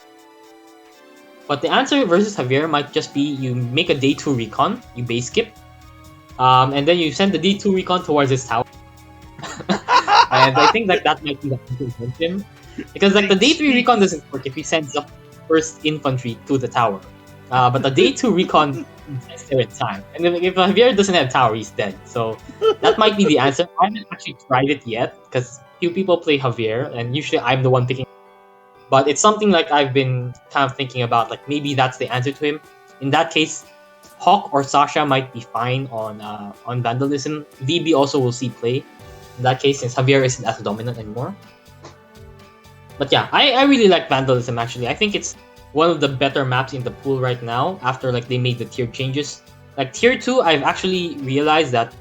but the answer versus Javier might just be you make a day 2 recon, you base skip, and then you send the day 2 recon towards his tower. And I think like that might be the answer against him. Because like the day 3 recon doesn't work if he sends up first infantry to the tower. But the day 2 recon gets there in time. And then if Javier doesn't have tower, he's dead. So that might be the answer. I haven't actually tried it yet because few people play Javier, and usually I'm the one picking. But it's something like I've been kind of thinking about, like maybe that's the answer to him. In that case, Hawk or Sasha might be fine on Vandalism. VB also will see play in that case since Javier isn't as dominant anymore. But yeah, I really like Vandalism actually. I think it's one of the better maps in the pool right now after like they made the tier changes. Like tier 2, I've actually realized that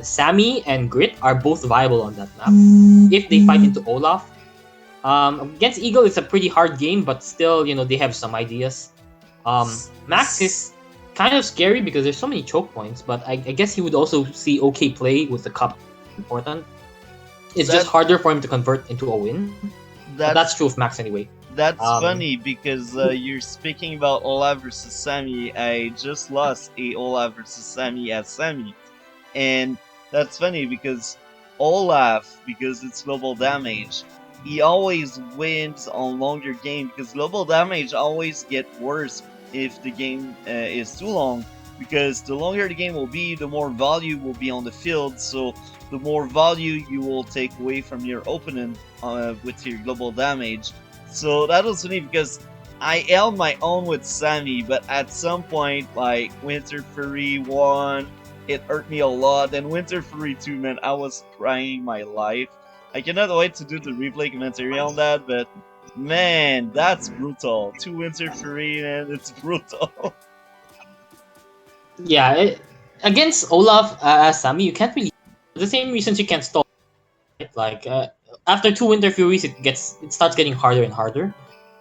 Sammy and Grit are both viable on that map if they fight into Olaf. Against Eagle, it's a pretty hard game, but still, you know, they have some ideas. Max is kind of scary because there's so many choke points, but I guess he would also see okay play with the cup. Important. It's just harder for him to convert into a win. But that's true of Max anyway. That's funny because you're speaking about Olaf versus Sammy. I just lost a Olaf versus Sammy at Sammy, and that's funny because Olaf, because it's global damage, he always wins on longer game because global damage always get worse if the game is too long, because the longer the game will be, the more value will be on the field, so the more value you will take away from your opponent with your global damage. So that was funny because I held my own with Sammy, but at some point, like Winter Fury 1, it hurt me a lot. And Winter Fury 2, man, I was crying my life. I cannot wait to do the replay commentary on that, but man, that's brutal. 2 Winter Fury, man, it's brutal. Yeah, against Olaf as Sammy, you can't really. The same reasons you can't stall. Right? Like after 2 Winter Furies, it starts getting harder and harder.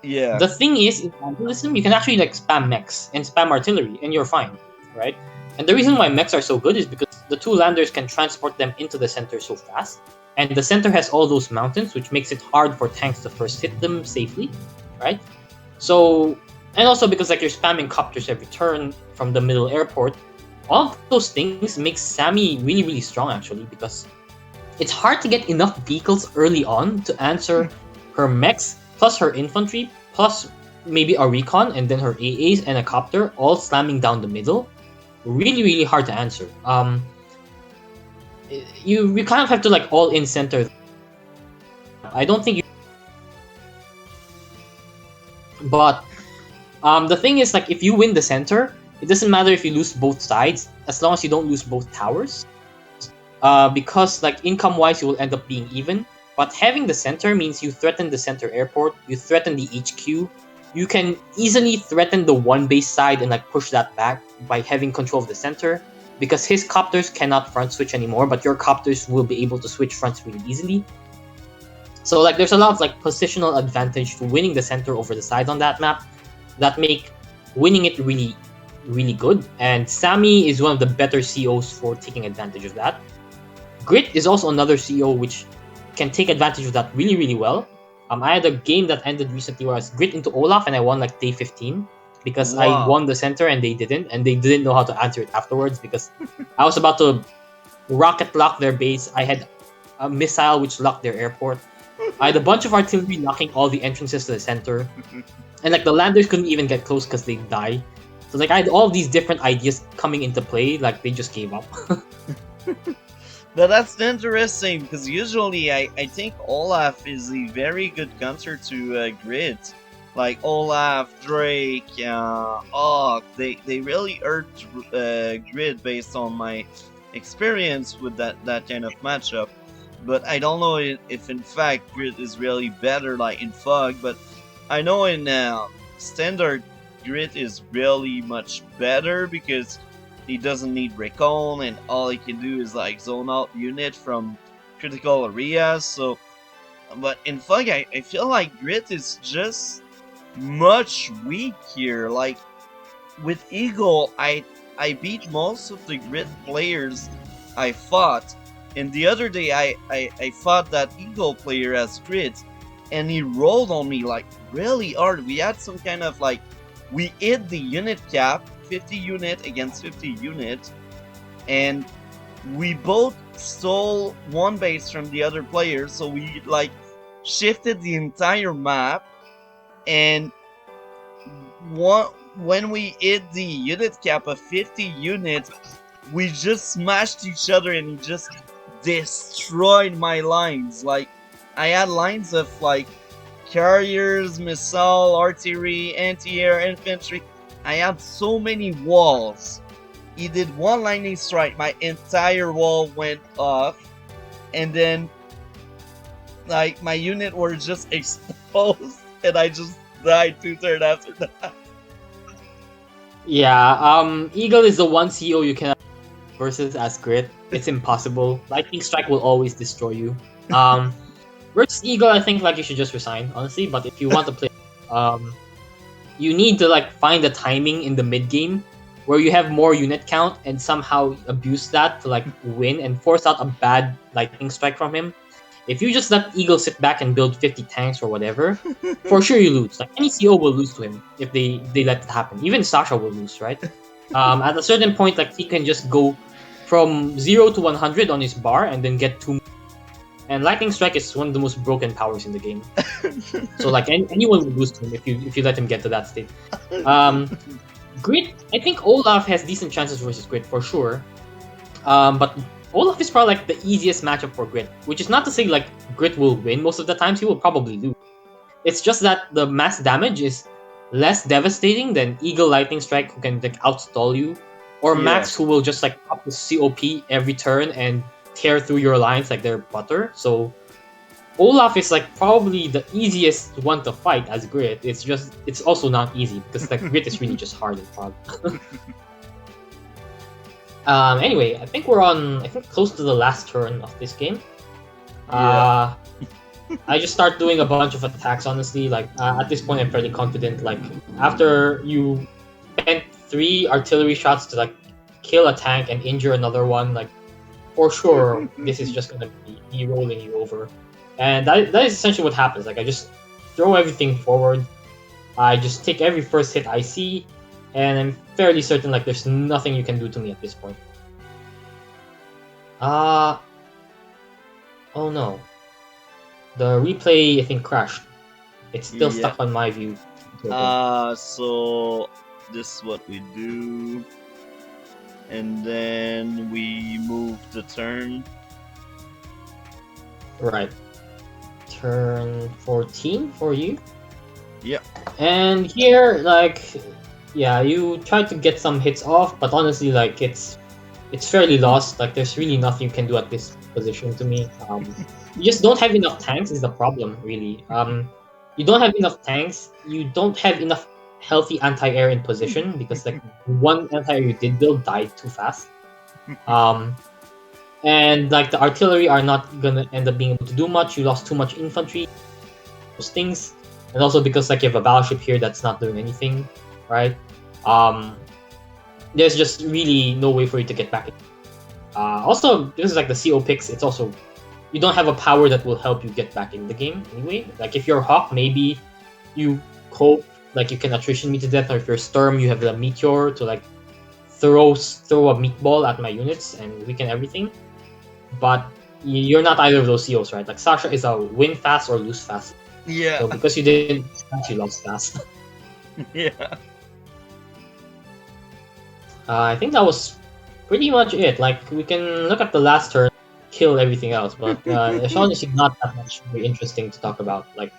Yeah. The thing is, in Vandalism, you can actually like spam mechs and spam artillery, and you're fine, right? And the reason why mechs are so good is because the 2 landers can transport them into the center so fast, and the center has all those mountains, which makes it hard for tanks to first hit them safely, right? So, and also because like you're spamming copters every turn from the middle airport, all of those things make Sammy really, really strong actually, because it's hard to get enough vehicles early on to answer her mechs, plus her infantry, plus maybe a recon, and then her AAs and a copter, all slamming down the middle. Really, really hard to answer. You kind of have to like all in center. I don't think you. But the thing is, like, if you win the center, it doesn't matter if you lose both sides, as long as you don't lose both towers. Because like income-wise, you will end up being even. But having the center means you threaten the center airport, you threaten the HQ. You can easily threaten the one base side and like push that back by having control of the center. Because his copters cannot front switch anymore, but your copters will be able to switch fronts really easily. So like there's a lot of like positional advantage to winning the center over the side on that map that make winning it really, really good. And Sammy is one of the better COs for taking advantage of that. Grit is also another CO which can take advantage of that really, really well. I had a game that ended recently where I was Grit into Olaf and I won like day 15 because I Wow. won the center and they didn't know how to answer it afterwards because I was about to rocket lock their base. I had a missile which locked their airport. I had a bunch of artillery locking all the entrances to the center. And like the landers couldn't even get close because they'd die. So like I had all these different ideas coming into play, like they just gave up. But that's interesting because usually I think Olaf is a very good counter to Grit. Like Olaf, Drake, Hawk, they really hurt Grit based on my experience with that kind of matchup. But I don't know if in fact Grit is really better like in Fog, but I know in Standard Grit is really much better because he doesn't need recon and all he can do is like zone out unit from critical areas. So, but in Fog I feel like Grit is just much weak here. Like with Eagle, I beat most of the Grit players I fought. And the other day I fought that Eagle player as Grit and he rolled on me like really hard. We had some kind of like, we hit the unit cap, 50 unit against 50 unit, and we both stole one base from the other player, so we like shifted the entire map, and when we hit the unit cap of 50 units, we just smashed each other and he just destroyed my lines. Like I had lines of like carriers, missile, artillery, anti-air, infantry. I had so many walls. He did one lightning strike, my entire wall went off, and then like my unit were just exposed, and I just died 2 turns after that. Yeah, Eagle is the one CO you cannot versus as Grit. It's impossible. Lightning Strike will always destroy you. Versus Eagle, I think like you should just resign, honestly. But if you want to play, you need to like find the timing in the mid game where you have more unit count and somehow abuse that to like win and force out a bad Lightning Strike from him. If you just let Eagle sit back and build 50 tanks or whatever, for sure you lose. Like any CO will lose to him if they let it happen. Even Sasha will lose, right? At a certain point, like he can just go from 0 to 100 on his bar and then get 2. And Lightning Strike is one of the most broken powers in the game. So like anyone will lose to him if you let him get to that state. Grit, I think Olaf has decent chances versus Grit for sure. But Olaf is probably like the easiest matchup for Grit, which is not to say like Grit will win most of the times. He will probably lose. It's just that the mass damage is less devastating than Eagle Lightning Strike, who can like outstall you, or Yeah. Max, who will just like pop the COP every turn and tear through your lines like they're butter. So Olaf is like probably the easiest one to fight as Grit. It's also not easy because like Grit is really just hard and fog. Anyway, I think we're on close to the last turn of this game. Yeah. I just start doing a bunch of attacks. Honestly, like at this point, I'm fairly confident. Like after you spent 3 artillery shots to like kill a tank and injure another one, like for sure this is just gonna be rolling you over, and that is essentially what happens. Like I just throw everything forward. I just take every first hit I see, and I'm fairly certain like there's nothing you can do to me at this point. Uh oh no. The replay I think crashed. It's still Yeah. stuck on my view. So this is what we do, and then we move the turn. Right. Turn 14 for you. Yep. And here, like, yeah, you try to get some hits off, but honestly, like, it's fairly lost. Like, there's really nothing you can do at this position to me. You just don't have enough tanks is the problem, really. You don't have enough tanks. You don't have enough healthy anti-air in position because like one anti-air you did build died too fast. And like the artillery are not gonna end up being able to do much. You lost too much infantry, those things, and also because like you have a battleship here that's not doing anything, right? There's just really no way for you to get back. Also, this is like the CO picks. It's also you don't have a power that will help you get back in the game anyway. Like if you're Hawk, maybe you cope, like you can attrition me to death, or if you're Sturm, you have the meteor to like throw a meatball at my units and weaken everything. But you're not either of those COs, right? Like Sasha is a win fast or lose fast. Yeah. So because you didn't, you lost fast. Yeah. I think that was pretty much it. Like we can look at the last turn, kill everything else, but there's honestly not that much very interesting to talk about. Like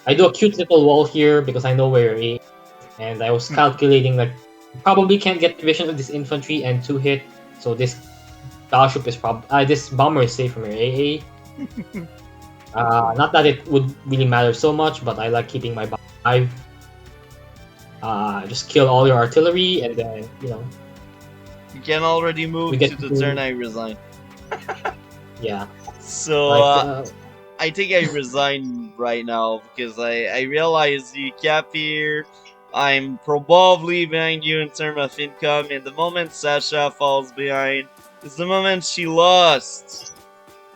I do a cute little wall here because I know where you're at, and I was calculating like probably can't get division of this infantry and 2 hit, so this battleship is this bomber is safe from your AA. Not that it would really matter so much, but I like keeping my bomb alive. Just kill all your artillery, and then You can already move we get to the to- turn I resign. yeah. So Like, I think I resign right now because I realize the cap here. I'm probably behind you in terms of income, and the moment Sasha falls behind is the moment she lost.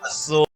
So